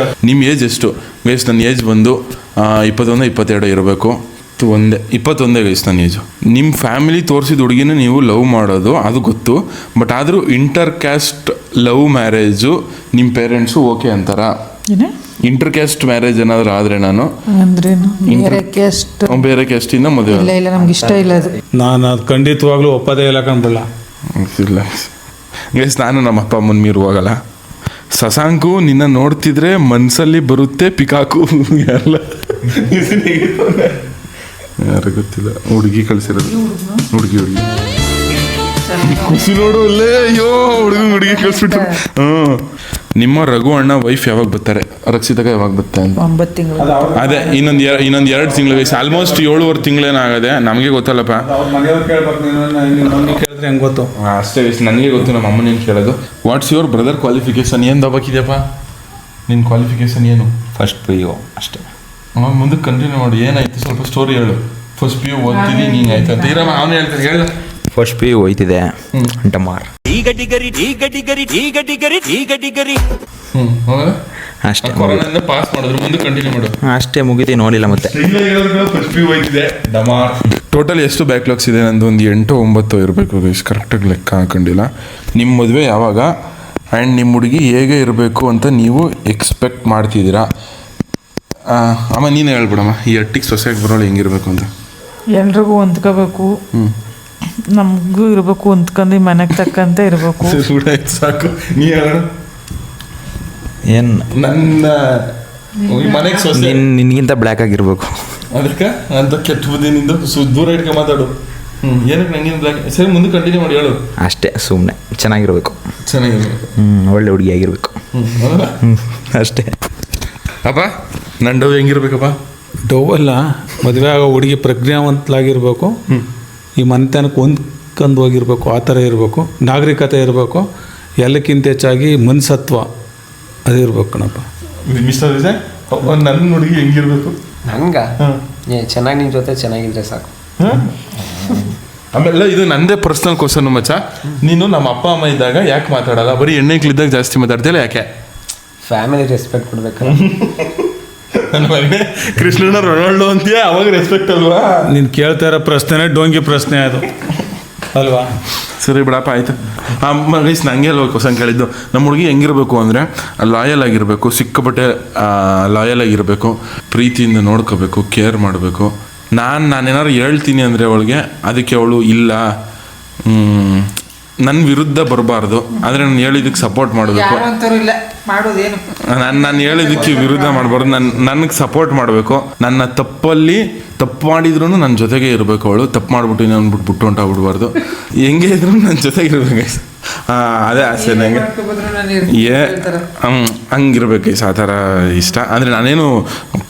ನಿಮ್ಮ ಏಜ್ ಎಷ್ಟು ಗೈಸ್? ನನ್ನ ಏಜ್ ಬಂದು 21, 22 ಇರಬೇಕು. 21 ಗೈಸ್ ನನ್ನ ಏಜು. ನಿಮ್ಮ ಫ್ಯಾಮಿಲಿ ತೋರಿಸಿದ ಹುಡುಗಿನ ನೀವು ಲವ್ ಮಾಡೋದು ಅದು ಗೊತ್ತು, ಬಟ್ ಆದರೂ ಇಂಟರ್ ಕ್ಯಾಸ್ಟ್ ಲವ್ ಮ್ಯಾರೇಜು ನಿಮ್ಮ ಪೇರೆಂಟ್ಸು ಓಕೆ ಅಂತಾರ? ಇಂಟರ್ ಕ್ಯಾಸ್ಟ್ ಮ್ಯಾರೇಜ್ ಏನಾದರೂ ಆದರೆ ನಾನು ಬೇರೆ ಕ್ಯಾಸ್ಟಿಂದ ಮದುವೆ ಇಲ್ಲ, ನಮ್ಗೆ ಇಷ್ಟ ಇಲ್ಲ ಅದು. ನಾನು ಅದು ಖಂಡಿತವಾಗ್ಲೂ ಒಪ್ಪದೇ ಇಲ್ಲ ಕಣ್ಬಿಡಲ್ಲ. ಇಲ್ಲ ಗೈಸ್, ನಾನು ನಮ್ಮ ಅಪ್ಪ ಅಮ್ಮನ ಮೀರು ಹೋಗಲ್ಲ. ಶಶಾಂಕು ನಿನ್ನ ನೋಡ್ತಿದ್ರೆ ಮನ್ಸಲ್ಲಿ ಬರುತ್ತೆ ಪಿಕಾಕು. ಯಾರು ಗೊತ್ತಿಲ್ಲ, ಹುಡುಗಿ ಕಳ್ಸಿರೋದು. ಹುಡುಗಿ ಖುಷಿ ನೋಡು ಅಲ್ಲೇ. ಅಯ್ಯೋ, ಹುಡುಗಿ ಕಳ್ಸ್ಬಿಟ್ಟು. ನಿಮ್ಮ ರಘು ಅಣ್ಣ ವೈಫ್ ಯಾವಾಗ ಬರ್ತಾರೆ? ರಕ್ಷಿತಗ ಯಾವಾಗ ಬರ್ತಾರೆ ಅಂತ? 9 ತಿಂಗಳು. ಅದೇ ಇನ್ನೊಂದು 2 ತಿಂಗಳು ಗೈಸ್. ಆಲ್ಮೋಸ್ಟ್ 7.5 ತಿಂಗಳೇನಾಗದೆ. ನಮಗೆ ಗೊತ್ತಲ್ಲಪ್ಪ, ಕೇಳಿದ್ರೆ ಹೆಂಗೆ ಗೊತ್ತು? ಅಷ್ಟೇ ಗೈಸ್, ನನಗೆ ಗೊತ್ತು, ನಮ್ಮ ಅಮ್ಮನೇನು ಕೇಳೋದು. What's your brother qualification? ಏನು ದಬ್ಬಾಕಿದೆಯಪ್ಪ ನಿನ್ನ ಕ್ವಾಲಿಫಿಕೇಶನ್ ಏನು? ಫಸ್ಟ್ PU ಅಷ್ಟೇ. ಮುಂದಕ್ಕೆ ಕಂಟಿನ್ಯೂ ಮಾಡಿ. ಏನಾಯ್ತು ಸ್ವಲ್ಪ ಸ್ಟೋರಿ ಹೇಳು. ಫಸ್ಟ್ PU ಓದ್ತೀನಿ, ನೀನು ಆಯ್ತು ಅಂತ ಇರಮ್ಮ. ಅವನು ಹೇಳ್ತಾರೆ, ಹೇಳ. ಫಸ್ಟ್ PU ಹೋಯ್ತಿದೆ ಡಮಾರ್ ಅಷ್ಟೇ. ಕೊರೋನಾದಿಂದ ಪಾಸ್ ಮಾಡಿದ್ರು, ಮುಂದೆ ಕಂಟಿನ್ಯೂ ಮಾಡು. ಅಷ್ಟೇ ಮುಗಿತಿ, ನೋಡಿಲ್ಲ ಮತ್ತೆ. First PU ಹೋಯ್ತಿದೆ ಡಮಾರ್. ಟೋಟಲ್ ಎಷ್ಟು ಬ್ಯಾಕ್ಲಾಗ್ಸ್ ಇದೆ? ನಂದು ಒಂದು 8-9 ಇರಬೇಕು ಗೈಸ್, ಕರೆಕ್ಟಾಗಿ ಲೆಕ್ಕ ಹಾಕೊಂಡಿಲ್ಲ. ನಿಮ್ಮ ಮದುವೆ ಯಾವಾಗ ಆ್ಯಂಡ್ ನಿಮ್ಮ ಹುಡುಗಿ ಹೇಗೆ ಇರಬೇಕು ಅಂತ ನೀವು ಎಕ್ಸ್ಪೆಕ್ಟ್ ಮಾಡ್ತಿದ್ದೀರಾ? ಅಮ್ಮ ನೀನು ಹೇಳ್ಬಿಡಮ್ಮ, ಈ ಅಟ್ಟಿಗೆ ಸೊಸೆಯಾಗಿ ಬರೋಳು ಹೆಂಗಿರ್ಬೇಕು ಅಂತ. ಎಲ್ರಿಗೂ ಹೊಂದ್ಕೋಬೇಕು, ನಮಗೂ ಇರಬೇಕು, ಹೊಂದ್ಕೊಂಡು ಮನೆಗೆ ತಕ್ಕಂತೆ ಇರಬೇಕು. ಸಾಕು, ನೀ ಹೇಳ. ಏನು ನನ್ನ ಮನೆಗೆ ಸೊಸೆ ನಿನ್ಗಿಂತ ಬ್ಲ್ಯಾಕ್ ಆಗಿರ್ಬೇಕು. ಅದಕ್ಕೆ ಅಂತ ಕೆಟ್ಟ ಬುದ್ಧಿ ನಿಂದು ದೂರ ಇಟ್ಕೊಂಡು ಮಾತಾಡು. ಏನಕ್ಕೆ ನಂಗೇನು ಬ್ಲ್ಯಾಕ್? ಸರಿ, ಮುಂದೆ ಕಂಟಿನ್ಯೂ ಮಾಡಿ ಹೇಳು. ಅಷ್ಟೇ, ಸುಮ್ಮನೆ ಚೆನ್ನಾಗಿರ್ಬೇಕು. ಚೆನ್ನಾಗಿರ್ಬೇಕು. ಒಳ್ಳೆ ಹುಡುಗಿ ಆಗಿರ್ಬೇಕು. ಅಷ್ಟೇ. ಅಪ್ಪ ನನ್ನ ಡವ್ ಹೆಂಗಿರ್ಬೇಕಪ್ಪ? ಡವ್ ಅಲ್ಲ, ಮದುವೆ ಆಗೋ ಹುಡುಗಿ ಪ್ರಜ್ಞಾವಂತಲಾಗಿರ್ಬೇಕು, ಈ ಮನೆತನಕ್ಕೆ ಹೊಂದ್ಕೊಂಡು ಹೋಗಿರ್ಬೇಕು, ಆ ಥರ ಇರಬೇಕು, ನಾಗರಿಕತೆ ಇರಬೇಕು, ಎಲ್ಲಕ್ಕಿಂತ ಹೆಚ್ಚಾಗಿ ಮನ್ಸತ್ವ ಅದು ಇರ್ಬೇಕು ಕಣಪ್ಪ. ಮಿಸ್ಟರ್ ವಿಜಯ್, ನನ್ನ ಹುಡುಗಿ ಹೆಂಗಿರ್ಬೇಕು? ನಂಗೆ ಚೆನ್ನಾಗಿ ನಿಮ್ಮ ಜೊತೆ ಚೆನ್ನಾಗಿದ್ರೆ ಸಾಕು. ಆಮೇಲೆ ಇದು ನಂದೇ ಪರ್ಸ್ನಲ್ ಕ್ವಶನ್ ಮಚ್ಚ. ನೀನು ನಮ್ಮ ಅಪ್ಪ ಅಮ್ಮ ಇದ್ದಾಗ ಯಾಕೆ ಮಾತಾಡಲ್ಲ? ಬರೀ ಹೆಣ್ಣೆಕ್ಳಿದ್ದಾಗ ಜಾಸ್ತಿ ಮಾತಾಡ್ತಿಲ್ಲ, ಯಾಕೆ? ಫ್ಯಾಮಿಲಿ ರೆಸ್ಪೆಕ್ಟ್ ಕೊಡ್ಬೇಕು. ನನ್ನ ಮಗನೇ ಕೃಷ್ಣನ ರೊನಾಲ್ಡೋ ಅಂತೀಯ, ಅವಾಗ ರೆಸ್ಪೆಕ್ಟ್ ಅಲ್ವಾ? ನೀನು ಕೇಳ್ತಾ ಇರೋ ಪ್ರಶ್ನೆನೇ ಡೋಂಗಿ ಪ್ರಶ್ನೆ ಅದು ಅಲ್ವಾ? ಸರಿ ಬಿಡಪ್ಪ, ಆಯ್ತು. ಗೈಸ್, ನನಗೆ ಅಲ್ವಾ ಕ್ವಶನ್ ಕೇಳಿದ್ದು. ನಮ್ಮ ಹುಡುಗಿ ಹೆಂಗಿರಬೇಕು ಅಂದರೆ ಲಾಯಲ್ ಆಗಿರಬೇಕು, ಸಿಕ್ಕಾಪಟ್ಟೆ ಲಾಯಲ್ ಆಗಿರಬೇಕು, ಪ್ರೀತಿಯಿಂದ ನೋಡ್ಕೋಬೇಕು, ಕೇರ್ ಮಾಡಬೇಕು. ನಾನೇನಾದ್ರು ಹೇಳ್ತೀನಿ ಅಂದರೆ ಅವಳಿಗೆ ಅದಕ್ಕೆ ಅವಳು ಇಲ್ಲ ನನ್ನ ವಿರುದ್ಧ ಬರಬಾರ್ದು, ಆದರೆ ನಾನು ಹೇಳಿದ್ದಕ್ಕೆ ಸಪೋರ್ಟ್ ಮಾಡಬೇಕು. ನಾನು ಹೇಳಿದ್ದಕ್ಕೆ ವಿರುದ್ಧ ಮಾಡಬಾರ್ದು, ನನಗೆ ಸಪೋರ್ಟ್ ಮಾಡಬೇಕು. ನನ್ನ ತಪ್ಪು ಮಾಡಿದ್ರು ನನ್ನ ಜೊತೆಗೆ ಇರಬೇಕು. ಅವಳು ತಪ್ಪು ಮಾಡಿಬಿಟ್ಟು ಇನ್ನೊಂದು ಬಿಟ್ಟು ಹೊಂಟಾಗ್ಬಿಡ್ಬಾರ್ದು. ಹೆಂಗೆ ಇದ್ರು ನನ್ನ ಜೊತೆಗೆ ಇರ್ಬೇಕು. ಅದೇ ಆಸೆ ನನಗೆ. ಹಂಗಿರ್ಬೇಕು ಆ ಥರ ಇಷ್ಟ. ಅಂದರೆ ನಾನೇನು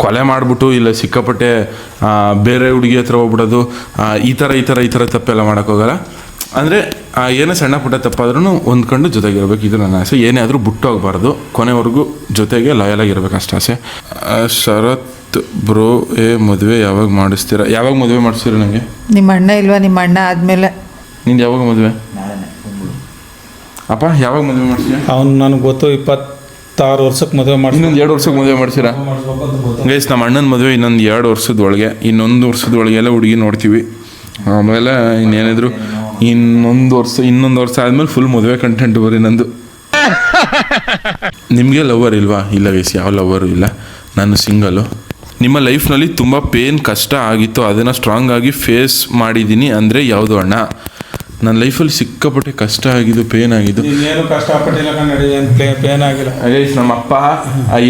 ಕೊಲೆ ಮಾಡಿಬಿಟ್ಟು ಇಲ್ಲ ಸಿಕ್ಕಾಪಟ್ಟೆ ಬೇರೆ ಹುಡುಗಿ ಹತ್ರ ಹೋಗ್ಬಿಡೋದು, ಈ ಥರ ತಪ್ಪೆಲ್ಲ ಮಾಡೋಕ್ಕೋಗಲ್ಲ. ಅಂದರೆ ಏನೇ ಸಣ್ಣ ಪುಟ್ಟ ತಪ್ಪಾದ್ರೂ ಹೊಂದ್ಕೊಂಡು ಜೊತೆಗಿರ್ಬೇಕು, ಇದು ನನ್ನ ಆಸೆ. ಏನೇ ಆದರೂ ಬಿಟ್ಟು ಹೋಗಬಾರ್ದು, ಕೊನೆವರೆಗೂ ಜೊತೆಗೆ ಲಾಯಲ್ ಆಗಿರ್ಬೇಕು, ಅಷ್ಟು ಆಸೆ. ಶರತ್ ಬ್ರೋ ಮದುವೆ ಯಾವಾಗ ಮಾಡಿಸ್ತೀರಾ? ಯಾವಾಗ ಮದುವೆ ಮಾಡಿಸ್ತೀರಾ ನನಗೆ? ನಿಮ್ಮ ಅಣ್ಣ ಇಲ್ವಾ? ನಿಮ್ಮ ಅಣ್ಣ ಆದಮೇಲೆ ನಿಂದು ಯಾವಾಗ ಮದುವೆ? ಅಪ್ಪ ಯಾವಾಗ ಮದುವೆ ಮಾಡಿಸ್ತೀರಾ? ಅವ್ನು ನನಗೆ ಗೊತ್ತು 26 ವರ್ಷಕ್ಕೆ ಮದುವೆ ಮಾಡಿ ಇನ್ನೊಂದು 2 ವರ್ಷಕ್ಕೆ ಮದುವೆ ಮಾಡಿಸ್ತೀರಾ? ಗೈಸ್ ನಮ್ಮ ಅಣ್ಣನ ಮದುವೆ ಇನ್ನೊಂದು 2 ವರ್ಷದೊಳಗೆ, ಇನ್ನೊಂದು ವರ್ಷದೊಳಗೆಲ್ಲ ಹುಡುಗಿ ನೋಡ್ತೀವಿ. ಆಮೇಲೆ ಇನ್ನೇನಿದ್ರು ಇನ್ನೊಂದು ವರ್ಷ ಆದಮೇಲೆ ಫುಲ್ ಮದುವೆ ಕಂಟೆಂಟ್ ಬರೀ ನಂದು. ನಿಮಗೆ ಲವರ್ ಇಲ್ವಾ? ಇಲ್ಲ ಗೈಸ್, ಯಾವ ಲವರು ಇಲ್ಲ, ನಾನು ಸಿಂಗಲು. ನಿಮ್ಮ ಲೈಫ್ನಲ್ಲಿ ತುಂಬ ಪೇನ್ ಕಷ್ಟ ಆಗಿತ್ತು, ಅದನ್ನು ಸ್ಟ್ರಾಂಗ್ ಆಗಿ ಫೇಸ್ ಮಾಡಿದ್ದೀನಿ ಅಂದರೆ ಯಾವುದು ಅಣ್ಣ? ನನ್ನ ಲೈಫಲ್ಲಿ ಸಿಕ್ಕಾಪಟ್ಟೆ ಕಷ್ಟ ಆಗಿದ್ದು, ಪೇನ್ ಆಗಿದ್ದು. ಏನು ಕಷ್ಟಪಟ್ಟಿಲ್ಲ ಕನ್ನಡಿ, ಏನು ಪೇನ್ ಆಗಿಲ್ಲ. ಗೈಸ್ ನಮ್ಮಪ್ಪ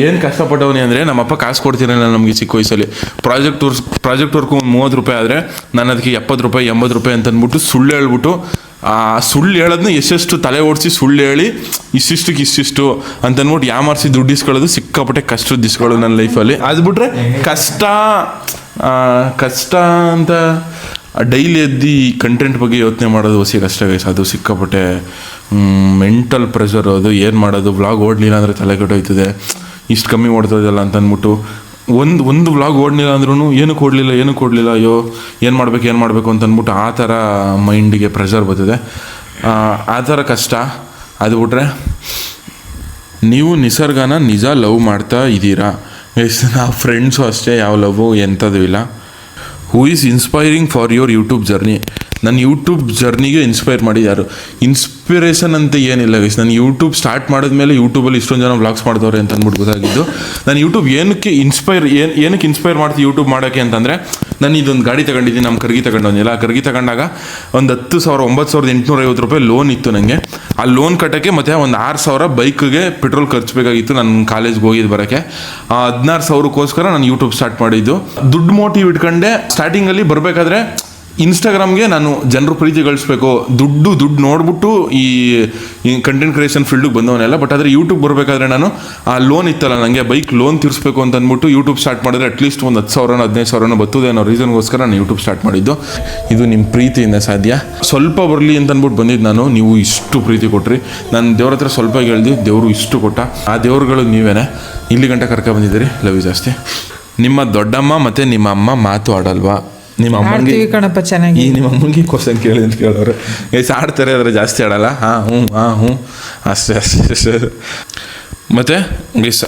ಏನು ಕಷ್ಟಪಟ್ಟವನಿ ಅಂದರೆ, ನಮ್ಮಪ್ಪ ಕಾಸು ಕೊಡ್ತಿರಲಿಲ್ಲ ನಮಗೆ ಚಿಕ್ಕ ವಯಸ್ಸಲ್ಲಿ. ಪ್ರಾಜೆಕ್ಟ್ ವರ್ಕು ಒಂದು 30 ರೂಪಾಯಿ ಆದರೆ ನಾನು ಅದಕ್ಕೆ 70 ರೂಪಾಯಿ 80 ರೂಪಾಯಿ ಅಂತ ಅಂದ್ಬಿಟ್ಟು ಸುಳ್ಳು ಹೇಳ್ಬಿಟ್ಟು, ಸುಳ್ಳು ಹೇಳೋದನ್ನ ಎಷ್ಟೆಷ್ಟು ತಲೆ ಓಡಿಸಿ ಸುಳ್ಳು ಹೇಳಿ ಇಷ್ಟಿಷ್ಟು ಅಂತಂದ್ಬಿಟ್ಟು ಯಾಮಾರಿಸಿ ದುಡ್ಡು ಇಸ್ಕೊಳ್ಳೋದು ಸಿಕ್ಕಾಪಟ್ಟೆ ಕಷ್ಟದ ದಿಸ್ಗಳು ನನ್ನ ಲೈಫಲ್ಲಿ. ಅದು ಬಿಟ್ರೆ ಕಷ್ಟ ಅಂತ ಡೈಲಿ ಎದ್ದು ಕಂಟೆಂಟ್ ಬಗ್ಗೆ ಯೋಚನೆ ಮಾಡೋದು ಹೊಸಿ ಕಷ್ಟ ಗೈಸ್. ಅದು ಸಿಕ್ಕಾಪಟ್ಟೆ ಮೆಂಟಲ್ ಪ್ರೆಷರ್. ಅದು ಏನು ಮಾಡೋದು, ವ್ಲಾಗ್ ಓಡಲಿಲ್ಲ ಅಂದರೆ ತಲೆ ಕೆಟ್ಟೋಯ್ತದೆ, ಇಷ್ಟು ಕಮ್ಮಿ ಓಡ್ತದಲ್ಲ ಅಂತ ಅಂದ್ಬಿಟ್ಟು ಒಂದು ವ್ಲಾಗ್ ಓಡಲಿಲ್ಲ ಅಂದ್ರೂ ಏನಕ್ಕೆ ಓಡಲಿಲ್ಲ ಅಯ್ಯೋ ಏನು ಮಾಡಬೇಕು ಅಂತ ಅಂದ್ಬಿಟ್ಟು ಆ ಥರ ಮೈಂಡಿಗೆ ಪ್ರೆಷರ್ ಬರ್ತದೆ. ಆ ಥರ ಕಷ್ಟ. ಅದು ಬಿಟ್ರೆ ನೀವು ನಿಸರ್ಗನ ನಿಜ ಲವ್ ಮಾಡ್ತಾ ಇದ್ದೀರಾ? ನಾವು ಫ್ರೆಂಡ್ಸು ಅಷ್ಟೇ, ಯಾವ ಲವ್ ಎಂಥದ್ದು ಇಲ್ಲ. Who is inspiring for your YouTube journey? ನನ್ನ ಯೂಟ್ಯೂಬ್ ಜರ್ನಿಗೆ ಇನ್ಸ್ಪೈರ್ ಮಾಡಿ ಯಾರು? ಇನ್ಸ್ಪಿರೇಷನ್ ಅಂತ ಏನಿಲ್ಲ ಗೈಸ್. ನಾನು ಯೂಟ್ಯೂಬ್ ಸ್ಟಾರ್ಟ್ ಮಾಡಿದ್ಮೇಲೆ ಯೂಟ್ಯೂಬಲ್ಲಿ ಇಷ್ಟೊಂದು ಜನ ವ್ಲಾಗ್ಸ್ ಮಾಡ್ತವ್ರೆ ಅಂತ ಅಂದ್ಬಿಟ್ಟು ಗೊತ್ತಾಗಿದ್ದು. ನಾನು ಯೂಟ್ಯೂಬ್ ಏನಕ್ಕೆ ಇನ್ಸ್ಪೈರ್ ಮಾಡ್ತೀವಿ ಯೂಟ್ಯೂಬ್ ಮಾಡೋಕ್ಕೆ ಅಂತಂದರೆ, ನಾನು ಇದೊಂದು ಗಾಡಿ ತಗೊಂಡಿದ್ದೀನಿ, ನಮ್ಮ ಕರ್ಗಿ ತಗೊಂಡವನಿಲ್ಲ. ಆ ಕರ್ಗಿ ತಗೊಂಡಾಗ ಒಂದು 10,000 9,850 ರೂಪಾಯಿ ಲೋನ್ ಇತ್ತು ನನಗೆ. ಆ ಲೋನ್ ಕಟ್ಟೋಕ್ಕೆ ಮತ್ತು ಒಂದು 6,000 ಬೈಕ್ಗೆ ಪೆಟ್ರೋಲ್ ಖರ್ಚು ಬೇಕಾಗಿತ್ತು ನನ್ನ ಕಾಲೇಜ್ಗೆ ಹೋಗಿದ್ದು ಬರೋಕ್ಕೆ. 16,000ಕ್ಕೋಸ್ಕರ ನಾನು ಯೂಟ್ಯೂಬ್ ಸ್ಟಾರ್ಟ್ ಮಾಡಿದ್ದು. ದುಡ್ಡು ಮೋಟಿವ್ ಇಟ್ಕೊಂಡೆ. ಸ್ಟಾರ್ಟಿಂಗಲ್ಲಿ ಬರಬೇಕಾದ್ರೆ ಇನ್ಸ್ಟಾಗ್ರಾಮ್ಗೆ ನಾನು ಜನರು ಪ್ರೀತಿ ಗಳಿಸ್ಬೇಕು, ದುಡ್ಡು ನೋಡ್ಬಿಟ್ಟು ಈ ಕಂಟೆಂಟ್ ಕ್ರಿಯೇಷನ್ ಫೀಲ್ಡಿಗೆ ಬಂದವನೆಲ್ಲ. ಬಟ್ ಆದರೆ ಯೂಟ್ಯೂಬ್ ಬರಬೇಕಾದ್ರೆ ನಾನು ಆ ಲೋನ್ ಇತ್ತಲ್ಲ, ನನಗೆ ಬೈಕ್ ಲೋನ್ ತೀರಿಸ್ಬೇಕು ಅಂತ ಅಂದ್ಬಿಟ್ಟು ಯೂಟ್ಯೂಬ್ ಸ್ಟಾರ್ಟ್ ಮಾಡಿದ್ರೆ ಅಟ್ಲೀಸ್ಟ್ ಒಂದು 10,000 15,000 ಬರ್ತದೆ ಅನ್ನೋ ರೀಸನ್ಗೋಸ್ಕರ ನಾನು ಯೂಟ್ಯೂಬ್ ಸ್ಟಾರ್ಟ್ ಮಾಡಿದ್ದು. ಇದು ನಿಮ್ಮ ಪ್ರೀತಿಯಿಂದ ಸಾಧ್ಯ. ಸ್ವಲ್ಪ ಬರಲಿ ಅಂತ ಅಂದ್ಬಿಟ್ಟು ಬಂದಿದ್ದು ನಾನು. ನೀವು ಇಷ್ಟು ಪ್ರೀತಿ ಕೊಟ್ರಿ. ನಾನು ದೇವ್ರ ಹತ್ರ ಸ್ವಲ್ಪ ಹೇಳ್ದು, ದೇವರು ಇಷ್ಟು ಕೊಟ್ಟ. ಆ ದೇವ್ರುಗಳು ನೀವೇನೆ ಇಲ್ಲಿ ಗಂಟೆ ಕರ್ಕೊಬಂದಿದ್ದೀರಿ. ಲವ್ ಯು ಜಾಸ್ತಿ. ನಿಮ್ಮ ದೊಡ್ಡಮ್ಮ ಮತ್ತು ನಿಮ್ಮ ಅಮ್ಮ ಮಾತು ಆಡಲ್ವಾ? ನಿಮ್ಮ ಅಮ್ಮನಿಗೆ ಕಣಪ್ಪ ಚೆನ್ನಾಗಿ. ನಿಮ್ಮ ಅಮ್ಮನಿಗೆ ಕ್ವಶನ್ ಕೇಳಿ ಅಂತ ಕೇಳೋರು ಗೈಸ್. ಆಡ್ತಾರೆ ಆದರೆ ಜಾಸ್ತಿ ಆಡಲ್ಲ. ಹ್ಞೂ ಅಷ್ಟೇ. ಮತ್ತು ಗೈಸ್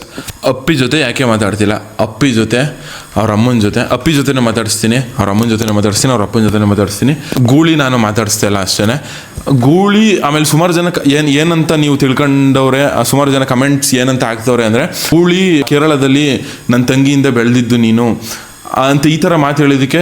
ಅಪ್ಪಿ ಜೊತೆ ಯಾಕೆ ಮಾತಾಡ್ತಿಲ್ಲ? ಅಪ್ಪಿ ಜೊತೆ ಅವ್ರ ಅಮ್ಮನ ಜೊತೆ, ಅಪ್ಪಿ ಜೊತೆನೇ ಮಾತಾಡಿಸ್ತೀನಿ, ಅವ್ರ ಅಮ್ಮನ ಜೊತೆನೇ ಮಾತಾಡಿಸ್ತೀನಿ, ಅವ್ರ ಅಪ್ಪನ ಜೊತೆನೇ ಮಾತಾಡಿಸ್ತೀನಿ. ಗೂಳಿ ನಾನು ಮಾತಾಡಿಸ್ತಾ ಇಲ್ಲ ಅಷ್ಟೇ. ಗೂಳಿ ಆಮೇಲೆ ಸುಮಾರು ಜನ ಏನಂತ ನೀವು ತಿಳ್ಕೊಂಡವ್ರೆ, ಸುಮಾರು ಜನ ಕಮೆಂಟ್ಸ್ ಏನಂತ ಹಾಕ್ತವ್ರೆ ಅಂದರೆ, ಗೂಳಿ ಕೇರಳದಲ್ಲಿ ನನ್ನ ತಂಗಿಯಿಂದ ಬೆಳೆದಿದ್ದು ನೀನು ಅಂತ ಈ ಥರ ಮಾತು ಹೇಳಿದ್ದಕ್ಕೆ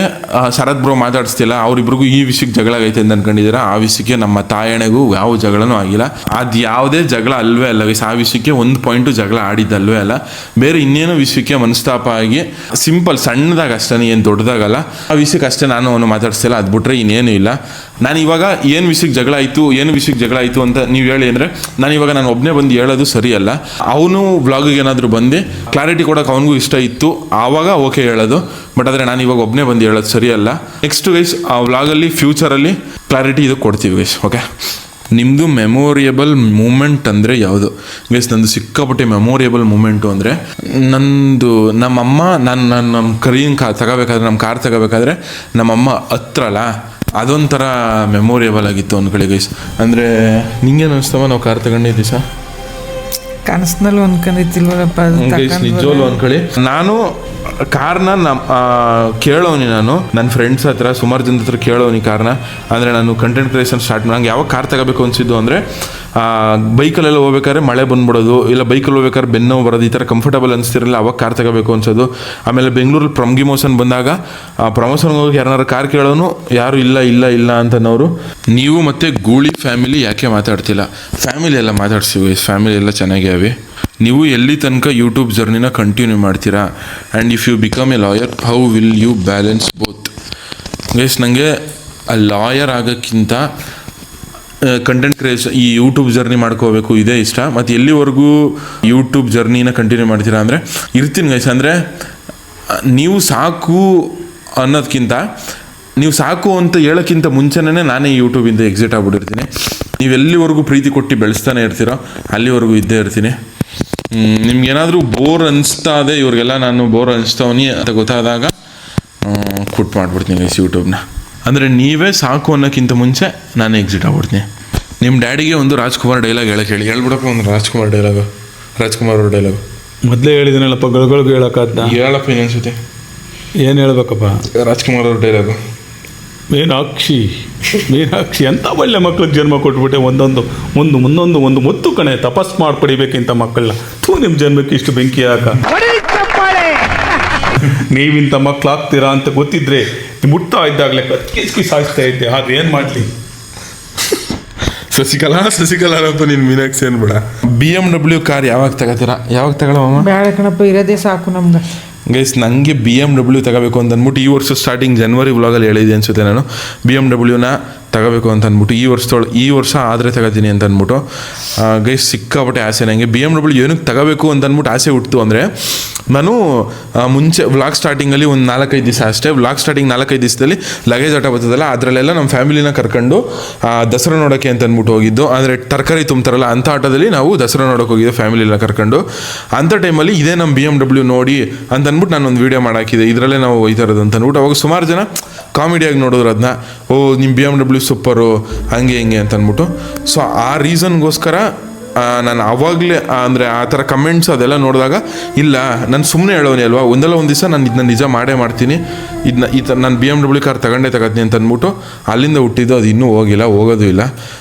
ಶರತ್ ಬ್ರೋ ಮಾತಾಡಿಸ್ತಿಲ್ಲ. ಅವರಿಬ್ರಿಗೂ ಈ ವಿಷಯಕ್ಕೆ ಜಗಳ ಆಗೈತೆ ಅಂತ ಅನ್ಕೊಂಡಿದ್ದೀರಾ. ಆ ವಿಷಯಕ್ಕೆ ನಮ್ಮ ತಾಯಣೆಗೂ ಯಾವ ಜಗಳನೂ ಆಗಿಲ್ಲ. ಅದು ಯಾವುದೇ ಜಗಳ ಅಲ್ವೇ ಅಲ್ಲ ಗೈಸ್. ಆ ವಿಷಯಕ್ಕೆ ಒಂದು ಪಾಯಿಂಟು ಜಗಳ ಆಡಿದ್ದಲ್ವೇ ಅಲ್ಲ. ಬೇರೆ ಇನ್ನೇನೋ ವಿಷಯಕ್ಕೆ ಮನಸ್ತಾಪ ಆಗಿ ಸಿಂಪಲ್ ಸಣ್ಣದಾಗ ಅಷ್ಟೇ, ಏನು ದೊಡ್ಡದಾಗಲ್ಲ. ಆ ವಿಷಯಕ್ಕೆ ಅಷ್ಟೇ ನಾನು ಅವನು ಮಾತಾಡಿಸ್ತಿಲ್ಲ. ಅದು ಬಿಟ್ರೆ ಇನ್ನೇನು ಇಲ್ಲ. ನಾನು ಇವಾಗ ಏನು ವಿಷಯಕ್ಕೆ ಜಗಳ ಆಯಿತು ಅಂತ ನೀವು ಹೇಳಿ ಅಂದರೆ, ನಾನು ಒಬ್ಬನೇ ಬಂದು ಹೇಳೋದು ಸರಿಯಲ್ಲ. ಅವನು ವ್ಲಾಗಿಗೆ ಏನಾದರೂ ಬಂದು ಕ್ಲಾರಿಟಿ ಕೊಡೋಕೆ ಅವನಿಗೂ ಇಷ್ಟ ಇತ್ತು, ಆವಾಗ ಓಕೆ ಹೇಳೋದು. ಬಟ್ ಆದರೆ ನಾನು ಇವಾಗ ಒಬ್ಬನೇ ಬಂದು ಹೇಳೋದು ಸರಿಯಲ್ಲ. ನೆಕ್ಸ್ಟ್ ಗೈಸ್ ಆ ವ್ಲಾಗಲ್ಲಿ ಫ್ಯೂಚರಲ್ಲಿ ಕ್ಲಾರಿಟಿ ಇದು ಕೊಡ್ತೀವಿ ಗೈಸ್. ಓಕೆ, ನಿಮ್ಮದು ಮೆಮೊರಿಯಬಲ್ ಮೂಮೆಂಟ್ ಅಂದರೆ ಯಾವುದು? ಗೈಸ್ ನಂದು ಸಿಕ್ಕಾಪಟ್ಟೆ ಮೆಮೊರಿಯಬಲ್ ಮೂಮೆಂಟು ಅಂದರೆ, ನಂದು ನಮ್ಮಮ್ಮ ನಮ್ಮ ತಗೋಬೇಕಾದ್ರೆ, ನಮ್ಮ ಕಾರ್ ತಗೋಬೇಕಾದ್ರೆ ನಮ್ಮಮ್ಮ ಹತ್ರಲ್ಲ, ಅದೊಂಥರ ಮೆಮೊರಿಯಬಲ್ ಆಗಿತ್ತು ಅಂದ್ಕೊಳ್ಳಿ ಗೈಸ್. ಅಂದರೆ ನಿಂಗೇನು ಅನಿಸ್ತವ ನಾವು ಕಾರ್ ತಗೊಂಡಿದ್ದೀವಿ ಸರ್? ಕನಸಿನಲ್ಲಿ ಅನ್ಕೊಂಡಿದ್ದಿಲ್ವಲ್ಲಪ್ಪ ಗೈಸ್ ನಿಜವಲ್ಲೂ ಅಂದ್ಕೊಳ್ಳಿ. ನಾನು ಕಾರ್ನ ಕೇಳೋನಿ, ನಾನು ನನ್ನ ಫ್ರೆಂಡ್ಸ್ ಹತ್ರ ಸುಮಾರು ಜನದ ಹತ್ರ ಕೇಳೋನಿ ಕಾರ್ನ. ಅಂದರೆ ನಾನು ಕಂಟೆಂಟ್ ಕ್ರಿಯೇಷನ್ ಸ್ಟಾರ್ಟ್ ಮಾಡಿ ನಂಗೆ ಯಾವಾಗ ಕಾರ್ ತಗೋಬೇಕು ಅನಿಸಿದ್ದು ಅಂದರೆ, ಬೈಕಲ್ಲೆಲ್ಲ ಹೋಗ್ಬೇಕಾದ್ರೆ ಮಳೆ ಬಂದ್ಬಿಡೋದು, ಇಲ್ಲ ಬೈಕಲ್ಲಿ ಹೋಗ್ಬೇಕಾದ್ರೆ ಬೆನ್ನು ಬರೋದು, ಈ ಥರ ಕಂಫರ್ಟಬಲ್ ಅನಿಸ್ತಿರಲಿಲ್ಲ. ಅವಾಗ ಕಾರ್ ತಗೋಬೇಕು ಅನ್ಸೋದು. ಆಮೇಲೆ ಬೆಂಗಳೂರಲ್ಲಿ ಪ್ರಮೋಷನ್ ಬಂದಾಗ ಪ್ರಮೋಷನ್ಗೆ ಹೋಗಿ ಯಾರನ್ನಾರು ಕಾರ್ ಕೇಳೋನು, ಯಾರು ಇಲ್ಲ ಅಂತನವರು. ನೀವು ಮತ್ತು ಗೂಳಿ ಫ್ಯಾಮಿಲಿ ಯಾಕೆ ಮಾತಾಡ್ತಿಲ್ಲ? ಫ್ಯಾಮಿಲಿ ಎಲ್ಲ ಮಾತಾಡ್ತೀವಿ, ಫ್ಯಾಮಿಲಿ ಎಲ್ಲ ಚೆನ್ನಾಗೇ ಅವೆ. ನೀವು ಎಲ್ಲಿ ತನಕ ಯೂಟ್ಯೂಬ್ ಜರ್ನಿನ ಕಂಟಿನ್ಯೂ ಮಾಡ್ತೀರಾ? And if you become a lawyer how will you balance both? Guys ನನಗೆ ಆ ಲಾಯರ್ ಆಗೋಕ್ಕಿಂತ ಕಂಟೆಂಟ್ ಕ್ರಿಯೇಷನ್, ಈ ಯೂಟ್ಯೂಬ್ ಜರ್ನಿ ಮಾಡ್ಕೋಬೇಕು ಇದೇ ಇಷ್ಟ. ಮತ್ತು ಎಲ್ಲಿವರೆಗೂ ಯೂಟ್ಯೂಬ್ ಜರ್ನಿನ ಕಂಟಿನ್ಯೂ ಮಾಡ್ತೀರಾ ಅಂದರೆ ಇರ್ತೀನಿ ಗೈಸ್. ಅಂದರೆ ನೀವು ಸಾಕು ಅನ್ನೋದಕ್ಕಿಂತ, ನೀವು ಸಾಕು ಅಂತ ಹೇಳೋಕ್ಕಿಂತ ಮುಂಚೆನೇ ನಾನೇ ಯೂಟ್ಯೂಬಿಂದ ಎಕ್ಸಿಟ್ ಆಗ್ಬಿಟ್ಟಿರ್ತೀನಿ. ನೀವು ಎಲ್ಲಿವರೆಗೂ ಪ್ರೀತಿ ಕೊಟ್ಟು ಬೆಳೆಸ್ತಾನೆ ಇರ್ತೀರೋ ಅಲ್ಲಿವರೆಗೂ ಇದ್ದೇ ಇರ್ತೀನಿ. ನಿಮ್ಗೇನಾದರೂ ಬೋರ್ ಅನಿಸ್ತಾ ಇದೆ ಇವ್ರಿಗೆಲ್ಲ ನಾನು ಬೋರ್ ಅನಿಸ್ತವನಿ ಅಂತ ಗೊತ್ತಾದಾಗ ಕುಟ್ ಮಾಡಿಬಿಡ್ತೀನಿ ಗೈಸ್ ಯೂಟ್ಯೂಬ್ನ. ಅಂದರೆ ನೀವೇ ಸಾಕು ಅನ್ನೋಕ್ಕಿಂತ ಮುಂಚೆ ನಾನು ಎಕ್ಸಿಟ್ ಆಗ್ಬಿಡ್ತೀನಿ. ನಿಮ್ಮ ಡ್ಯಾಡಿಗೆ ಒಂದು ರಾಜ್ಕುಮಾರ್ ಡೈಲಾಗ್ ಹೇಳಿ ಹೇಳ್ಬಿಡಪ್ಪ, ಒಂದು ರಾಜ್ಕುಮಾರ್ ಅವ್ರ ಡೈಲಾಗು ಮೊದಲೇ ಹೇಳಿದ್ದೀನಲ್ಲಪ್ಪ ಗಳಿಗಳಿಗೆ ಹೇಳೋಕ್ಕಾದ್ನ. ಹೇಳಪ್ಪ ಇನ್ನೊಂದ್ಸತಿ. ಏನು ಹೇಳ್ಬೇಕಪ್ಪ? ರಾಜ್ಕುಮಾರ್ ಅವ್ರ ಡೈಲಾಗು. ಮೀನಾಕ್ಷಿ ಅಂತ ಒಳ್ಳೆ ಮಕ್ಳಿಗೆ ಜನ್ಮ ಕೊಟ್ಬಿಟ್ಟೆ. ಮುಂದೊಂದು ಮುತ್ತು ಕಣೆ ತಪಸ್ ಮಾಡಿ ಪಡಿಬೇಕಿಂತ ಮಕ್ಕಳನ್ನ. ನಿಮ್ಮ ಜನ್ಮಕ್ಕೆ ಇಷ್ಟು ಬೆಂಕಿ ಯಾಕ? ನೀವಿಂಥ ಮಕ್ಕಳಾಗ್ತೀರಾ ಅಂತ ಗೊತ್ತಿದ್ರೆ ಮುಟ್ತಾ ಇದ್ದಾಗಲೇ ಕತ್ಕಿಸ್ಕಿ ಸಾಯಿಸ್ತಾ ಇದ್ದೆ. ಆದ್ರೆ ಏನು ಮಾಡಲಿ? ಶಶಿಕಲಾರಪ್ಪ ನೀನು ಮೀನಾಕ್ಷಿ ಅನ್ಬೇಡ. BMW ಕಾರ್ ಯಾವಾಗ ತಗೊಳ್ಳಮ್ಮ? ಬೇಡ ಕಣಪ್ಪ, ಇರೋದೇ ಸಾಕು ನಮ್ಗೆ. ಗೈಸ್ ನನಗೆ BMW ತಗೋಬೇಕು ಅಂತ ಅಂದ್ಬಿಟ್ಟು ಈ ವರ್ಷ ಸ್ಟಾರ್ಟಿಂಗ್ ಜನವರಿ ವ್ಲಾಗಲ್ಲಿ ಹೇಳಿದೆ ಅನಿಸುತ್ತೆ ನಾನು. BMWನ ತಗೋಬೇಕು ಅಂತ ಅಂದ್ಬಿಟ್ಟು ಈ ವರ್ಷ ಆದರೆ ತಗೋತೀನಿ ಅಂತ ಅಂದ್ಬಿಟ್ಟು ಗೈಸ್ ಸಿಕ್ಕಾಪಟ್ಟೆ ಆಸೆ ನನಗೆ. BMW ಏನಕ್ಕೆ ತಗೋಬೇಕು ಅಂತ ಅಂದ್ಬಿಟ್ಟು ಆಸೆ ಹುಟ್ಟಿತು ಅಂದರೆ, ನಾನು ಮುಂಚೆ ವ್ಲಾಗ್ ಸ್ಟಾರ್ಟಿಂಗಲ್ಲಿ ಒಂದು 4-5 ದಿವಸ ಅಷ್ಟೇ, ವ್ಲಾಗ್ ಸ್ಟಾರ್ಟಿಂಗ್ 4-5 ದಿವಸದಲ್ಲಿ ಲಗೇಜ್ ಆಟ ಬರ್ತದಲ್ಲ, ಅದರಲ್ಲೆಲ್ಲ ನಮ್ಮ ಫ್ಯಾಮಿಲಿನ ಕರ್ಕೊಂಡು ದಸರಾ ನೋಡೋಕ್ಕೆ ಅಂತ ಅಂದ್ಬಿಟ್ಟು ಹೋಗಿದ್ದು. ಅಂದರೆ ತರಕಾರಿ ತುಂಬ್ತಾರಲ್ಲ ಅಂಥ ಆಟದಲ್ಲಿ ನಾವು ದಸರಾ ನೋಡೋಕೆ ಹೋಗಿದ್ದು ಫ್ಯಾಮಿಲಿನ ಕರ್ಕೊಂಡು. ಅಂಥ ಟೈಮಲ್ಲಿ ಇದೇ ನಮ್ಮ BMW ನೋಡಿ ಅಂತ ಅಂದ್ಬಿಟ್ಟು ನಾನು ಒಂದು ವೀಡಿಯೋ ಮಾಡಾಕಿದೆ, ಇದರಲ್ಲೇ ನಾವು ಹೋಯ್ತಾ ಇರೋದು ಅಂತ ಅಂದ್ಬಿಟ್ಟು. ಅವಾಗ ಸುಮಾರು ಜನ ಕಾಮಿಡಿಯಾಗಿ ನೋಡಿದ್ರು ಅದನ್ನ, ಓ ನಿಮ್ಮ BMW ಸೂಪರು ಹಂಗೆ ಹಿಂಗೆ ಅಂತ ಅಂದ್ಬಿಟ್ಟು. ಸೊ ಆ ರೀಸನ್ಗೋಸ್ಕರ ನಾನು ಆವಾಗಲೇ ಅಂದರೆ ಆ ಥರ ಕಮೆಂಟ್ಸ್ ಅದೆಲ್ಲ ನೋಡಿದಾಗ, ಇಲ್ಲ ನಾನು ಸುಮ್ಮನೆ ಹೇಳೋನಿ ಅಲ್ವಾ, ಒಂದಲ್ಲ ಒಂದು ದಿವಸ ನಾನು ಇದನ್ನ ನಿಜ ಮಾಡೇ ಮಾಡ್ತೀನಿ, ಈ ಥರ ನಾನು BMW ಕಾರ್ ತಗೊಂತೀನಿ ಅಂತ ಅಂದ್ಬಿಟ್ಟು ಅಲ್ಲಿಂದ ಹುಟ್ಟಿದ್ದು. ಅದು ಇನ್ನೂ ಹೋಗೋದು ಇಲ್ಲ,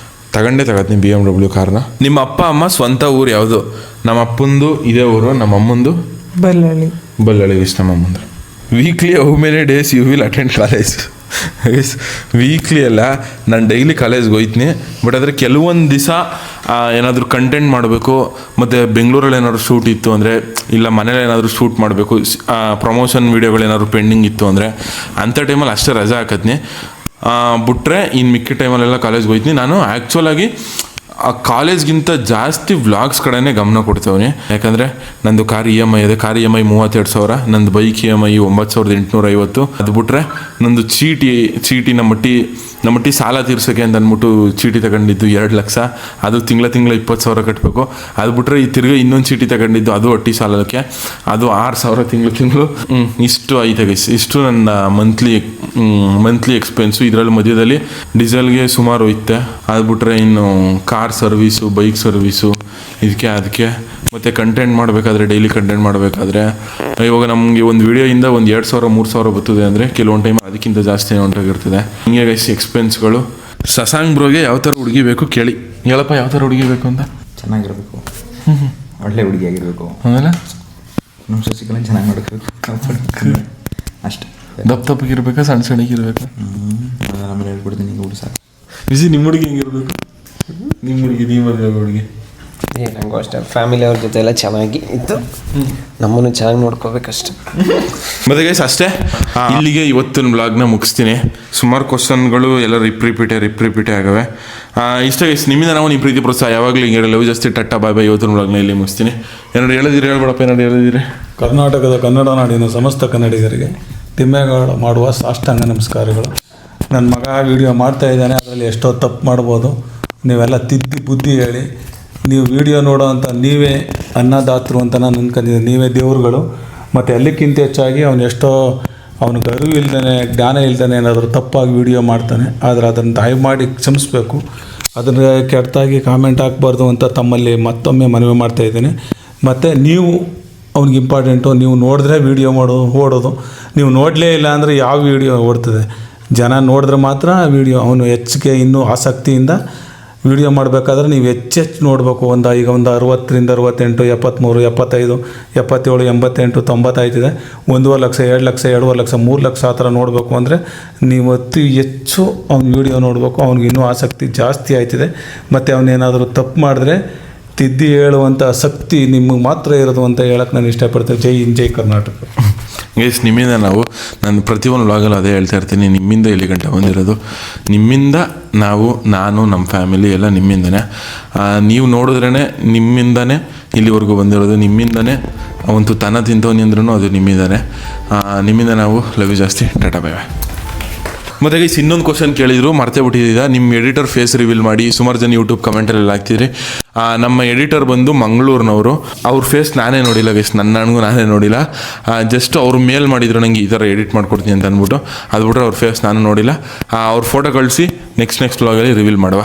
ತಗೊಂತೀನಿ BMW ಕಾರ್ನ. ನಿಮ್ಮ ಅಪ್ಪ ಅಮ್ಮ ಸ್ವಂತ ಊರು ಯಾವುದು? ನಮ್ಮ ಅಪ್ಪಂದು ಇದೇ ಊರು, ನಮ್ಮ ಅಮ್ಮಂದು ಬಳ್ಳಾಳಿ ಇಷ್ಟ. ನಮ್ಮ ಅಮ್ಮಂದು weekly how many days you will attend college? Weekly ಅಲ್ಲ, ನಾನು ಡೈಲಿ ಕಾಲೇಜ್ಗೆ ಹೋಯ್ತೀನಿ. ಬಟ್ ಆದರೆ ಕೆಲವೊಂದು ದಿವಸ ಏನಾದರೂ ಕಂಟೆಂಟ್ ಮಾಡಬೇಕು, ಮತ್ತು ಬೆಂಗಳೂರಲ್ಲಿ ಏನಾದರೂ ಶೂಟ್ ಇತ್ತು ಅಂದರೆ, ಇಲ್ಲ ಮನೇಲಿ ಏನಾದರೂ ಶೂಟ್ ಮಾಡಬೇಕು, ಪ್ರಮೋಷನ್ ವೀಡಿಯೋಗಳೇನಾದ್ರು ಪೆಂಡಿಂಗ್ ಇತ್ತು ಅಂದರೆ ಅಂಥ ಟೈಮಲ್ಲಿ ಅಷ್ಟೇ ರಜೆ ಹಾಕತ್ನಿ. ಬಿಟ್ಟರೆ ಇನ್ನು ಮಿಕ್ಕ ಟೈಮಲ್ಲೆಲ್ಲ ಕಾಲೇಜ್ಗೆ ಹೋಯ್ತೀನಿ. ನಾನು ಆ್ಯಕ್ಚುಲಾಗಿ ಆ ಕಾಲೇಜ್ಗಿಂತ ಜಾಸ್ತಿ ವ್ಲಾಗ್ಸ್ ಕಡೆನೇ ಗಮನ ಕೊಡ್ತೇವೆ. ಯಾಕಂದರೆ ನಂದು ಕಾರ್ EMI ಇದೆ, ಕಾರ್ EMI 32,000, ನಂದು ಬೈಕ್ EMI 9,850. ಅದು ಬಿಟ್ಟರೆ ನಂದು ಚೀಟಿ ನಮ್ಮಟ್ಟಿ ಸಾಲ ತೀರ್ಸೋಕ್ಕೆ ಅಂತ ಅಂದ್ಬಿಟ್ಟು ಚೀಟಿ ತಗೊಂಡಿದ್ದು 2 ಲಕ್ಷ, ಅದು ತಿಂಗಳ 20,000 ಕಟ್ಟಬೇಕು. ಅದು ಬಿಟ್ಟರೆ ಈ ತಿರ್ಗಿ ಇನ್ನೊಂದು ಚೀಟಿ ತಗೊಂಡಿದ್ದು, ಅದು ಒಟ್ಟಿ ಸಾಲಕ್ಕೆ, ಅದು 6,000 ತಿಂಗಳು. ಇಷ್ಟು ಐತೆ ಗೈಸ್, ಇಷ್ಟು ನನ್ನ ಮಂತ್ಲಿ ಎಕ್ಸ್ಪೆನ್ಸು. ಇದರಲ್ಲಿ ಮಧ್ಯದಲ್ಲಿ ಡೀಸೆಲ್ಗೆ ಸುಮಾರು ಹೋಯ್ತೆ. ಅದು ಬಿಟ್ಟರೆ ಇನ್ನು ಕಾರ್ ಸರ್ವೀಸು, ಬೈಕ್ ಸರ್ವೀಸು, ಅದಕ್ಕೆ ಮತ್ತು ಕಂಟೆಂಟ್ ಮಾಡಬೇಕಾದ್ರೆ, ಡೈಲಿ ಕಂಟೆಂಟ್ ಮಾಡಬೇಕಾದ್ರೆ ಇವಾಗ ನಮಗೆ ಒಂದು ವೀಡಿಯೋಯಿಂದ ಒಂದು 2,000-3,000 ಬರ್ತದೆ ಅಂದರೆ, ಕೆಲವೊಂದು ಟೈಮ್ ಅದಕ್ಕಿಂತ ಜಾಸ್ತಿ ಹೊಂಟೋಗಿರ್ತದೆ. ಹಿಂಗೆ ಗೈಸ್ ಎಕ್ಸ್ಪೆನ್ಸ್ಗಳು. ಶಶಾಂಕ್ ಬ್ರೋಗೆ ಯಾವ ಥರ ಹುಡುಗಿ ಬೇಕು ಕೇಳಿ. ಹೇಳಪ್ಪ ಯಾವ ಥರ ಹುಡುಗಿ ಬೇಕು ಅಂತ? ಚೆನ್ನಾಗಿರ್ಬೇಕು, ಒಳ್ಳೆ ಹುಡುಗಿಯಾಗಿರ್ಬೇಕು, ಆಮೇಲೆ ನಮ್ಮ ಶಶಿಕಲಾ ಚೆನ್ನಾಗಿ ನೋಡ್ಕೋಬೇಕು ಅಷ್ಟೇ. ದಪ್ಪಗಿರ್ಬೇಕಾ ಸಣ್ಣಗಿರ್ಬೇಕಾ? ಆಮೇಲೆ ಹೇಳ್ಬಿಡ್ತೀನಿ, ಈಗ ಹುಡುಗ ಸಾಕು. ಬಿಸಿ ನಿಮ್ಮ ಹುಡುಗಿ ಹೆಂಗಿರ್ಬೇಕು? ನಿಮ್ಮ ಹುಡುಗಿ ನನಗೂ ಅಷ್ಟೇ, ಫ್ಯಾಮಿಲಿ ಅವ್ರ ಜೊತೆ ಎಲ್ಲ ಚೆನ್ನಾಗಿ ಇದ್ದು ನಮ್ಮನ್ನು ಚೆನ್ನಾಗಿ ನೋಡ್ಕೋಬೇಕಷ್ಟೆ. ಮತ್ತೆ ಗೈಸ್ ಅಷ್ಟೇ, ಇಲ್ಲಿಗೆ ಇವತ್ತಿನ ಬ್ಲಾಗ್ನ ಮುಗಿಸ್ತೀನಿ. ಸುಮಾರು ಕ್ವಶನ್ಗಳು ಎಲ್ಲ ರಿಪ್ರಿಪೀಟೇ ಆಗವೆ. ಇಷ್ಟ ಗೈಸ್, ನಿಮ್ಮಿಂದ ನಾವು ನಿಮ್ಮ ಪ್ರೀತಿ ಪ್ರೋತ್ಸಾಹ ಯಾವಾಗಲೂ ಹಿಂಗೆ ಲವ್ ಜಾಸ್ತಿ ಟಟ್ಟ ಬಾಯ್ ಇವತ್ತಿನ ಬ್ಲಾಗ್ನ ಇಲ್ಲಿ ಮುಗಿಸ್ತೀನಿ. ಏನಾದ್ರು ಹೇಳ್ಬೇಡಪ್ಪ, ಏನಾದ್ರು ಹೇಳಿದಿರಿ? ಕರ್ನಾಟಕದ ಕನ್ನಡ ನಾಡಿನ ಸಮಸ್ತ ಕನ್ನಡಿಗರಿಗೆ ತಿಮ್ಮೇಗೌಡ ಮಾಡುವ ಸಾಷ್ಟಾಂಗ ನಮಸ್ಕಾರಗಳು. ನನ್ನ ಮಗ ವಿಡಿಯೋ ಮಾಡ್ತಾ ಇದ್ದಾನೆ, ಅದರಲ್ಲಿ ಎಷ್ಟೋ ತಪ್ಪು ಮಾಡ್ಬೋದು. ನೀವೆಲ್ಲ ತಿದ್ದಿ ಬುದ್ಧಿ ಹೇಳಿ, ನೀವು ವಿಡಿಯೋ ನೋಡೋ ಅಂತ ನೀವೇ ಅನ್ನದಾತರು ಅಂತ ನಾನು ಅನ್ಕೊಂಡಿದ್ದೀನಿ. ನೀವೇ ದೇವ್ರುಗಳು. ಮತ್ತು ಎಲ್ಲಕ್ಕಿಂತ ಹೆಚ್ಚಾಗಿ ಅವನು ಅರಿವು ಇಲ್ದೇ, ಜ್ಞಾನ ಇಲ್ದೇ ಏನಾದರೂ ತಪ್ಪಾಗಿ ವಿಡಿಯೋ ಮಾಡ್ತಾನೆ. ಆದರೆ ಅದನ್ನು ದಯಮಾಡಿ ಕ್ಷಮಿಸಬೇಕು. ಅದನ್ನು ಕೆಟ್ಟದಾಗಿ ಕಾಮೆಂಟ್ ಹಾಕ್ಬಾರ್ದು ಅಂತ ತಮ್ಮಲ್ಲಿ ಮತ್ತೊಮ್ಮೆ ಮನವಿ ಮಾಡ್ತಾಯಿದ್ದೀನಿ. ಮತ್ತು ನೀವು ಅವ್ನಿಗೆ ಇಂಪಾರ್ಟೆಂಟು, ನೀವು ನೋಡಿದ್ರೆ ವೀಡಿಯೋ ಓಡೋದು, ನೀವು ನೋಡಲೇ ಇಲ್ಲ ಅಂದರೆ ಯಾವ ವೀಡಿಯೋ ಓಡ್ತದೆ? ಜನ ನೋಡಿದ್ರೆ ಮಾತ್ರ ವೀಡಿಯೋ. ಅವನು ಹೆಚ್ಚಿಗೆ ಇನ್ನೂ ಆಸಕ್ತಿಯಿಂದ ವೀಡಿಯೋ ಮಾಡಬೇಕಾದ್ರೆ ನೀವು ಹೆಚ್ಚೆಚ್ಚು ನೋಡಬೇಕು. ಈಗ ಒಂದು 60ರಿಂದ 68, 73, 75, 77, 88, 90 ಆಯ್ತಿದೆ. 1.5 ಲಕ್ಷ, 2 ಲಕ್ಷ, 2.5 ಲಕ್ಷ, 3 ಲಕ್ಷ ಆ ಥರ ನೋಡಬೇಕು ಅಂದರೆ ನೀವು ಅತಿ ಹೆಚ್ಚು ಅವ್ನ ವೀಡಿಯೋ ನೋಡಬೇಕು. ಅವ್ನಿಗೆ ಇನ್ನೂ ಆಸಕ್ತಿ ಜಾಸ್ತಿ ಆಯ್ತಿದೆ. ಮತ್ತು ಅವನೇನಾದರೂ ತಪ್ಪು ಮಾಡಿದ್ರೆ ತಿದ್ದಿ ಹೇಳುವಂಥ ಶಕ್ತಿ ನಿಮಗೆ ಮಾತ್ರ ಇರೋದು ಅಂತ ಹೇಳಕ್ಕೆ ನಾನು ಇಷ್ಟಪಡ್ತೇನೆ. ಜೈ ಹಿಂದ್, ಜೈ ಕರ್ನಾಟಕ. ಗೈಸ್, ನಿಮ್ಮಿಂದ ನಾನು ಪ್ರತಿಯೊಂದು ವ್ಲಾಗಲ್ಲಿ ಅದೇ ಹೇಳ್ತಾ ಇರ್ತೀನಿ, ನಿಮ್ಮಿಂದ ಇಲ್ಲಿ ಗಂಟೆ ಬಂದಿರೋದು. ನಿಮ್ಮಿಂದ ನಾನು ನಮ್ಮ ಫ್ಯಾಮಿಲಿ ಎಲ್ಲ ನಿಮ್ಮಿಂದನೇ. ನೀವು ನೋಡಿದ್ರೇ ನಿಮ್ಮಿಂದನೇ ಇಲ್ಲಿವರೆಗೂ ಬಂದಿರೋದು. ನಿಮ್ಮಿಂದನೇ ಒಂದು ತನ ತಿಂತವನಿ ಅಂದ್ರೂ ಅದು ನಿಮ್ಮಿಂದನೇ. ನಿಮ್ಮಿಂದ ನಾವು ಲವ್ ಯು ಜಾಸ್ತಿ. ಟಾಟಾ ಬಾಯ್. ಮತ್ತು ಗೈಸ್, ಇನ್ನೊಂದು ಕ್ವಶನ್ ಕೇಳಿದ್ರು, ಮರ್ತೇ ಬಿಟ್ಟಿದ್ದೀರಾ. ನಿಮ್ಮ ಎಡಿಟರ್ ಫೇಸ್ ರಿವೀಲ್ ಮಾಡಿ. ಸುಮಾರು ಜನ ಯೂಟ್ಯೂಬ್ ಕಮೆಂಟಲ್ಲಿ ಹಾಕ್ತಿದ್ರಿ. ನಮ್ಮ ಎಡಿಟರ್ ಬಂದು ಮಂಗಳೂರಿನವರು. ಅವ್ರ ಫೇಸ್ ನಾನೇ ನೋಡಿಲ್ಲ ಗೈಸ್, ನನಗೂ ನಾನೇ ನೋಡಿಲ್ಲ. ಜಸ್ಟ್ ಅವ್ರು ಮೇಲ್ ಮಾಡಿದ್ರು ನಂಗೆ ಈ ಥರ ಎಡಿಟ್ ಮಾಡ್ಕೊಡ್ತೀನಿ ಅಂತ ಅಂದ್ಬಿಟ್ಟು. ಅದು ಬಿಟ್ಟರೆ ಅವ್ರ ಫೇಸ್ ನಾನು ನೋಡಿಲ್ಲ. ಅವ್ರ ಫೋಟೋ ಕಳಿಸಿ ನೆಕ್ಸ್ಟ್ ವ್ಲಾಗಲ್ಲಿ ರಿವೀಲ್ ಮಾಡುವ.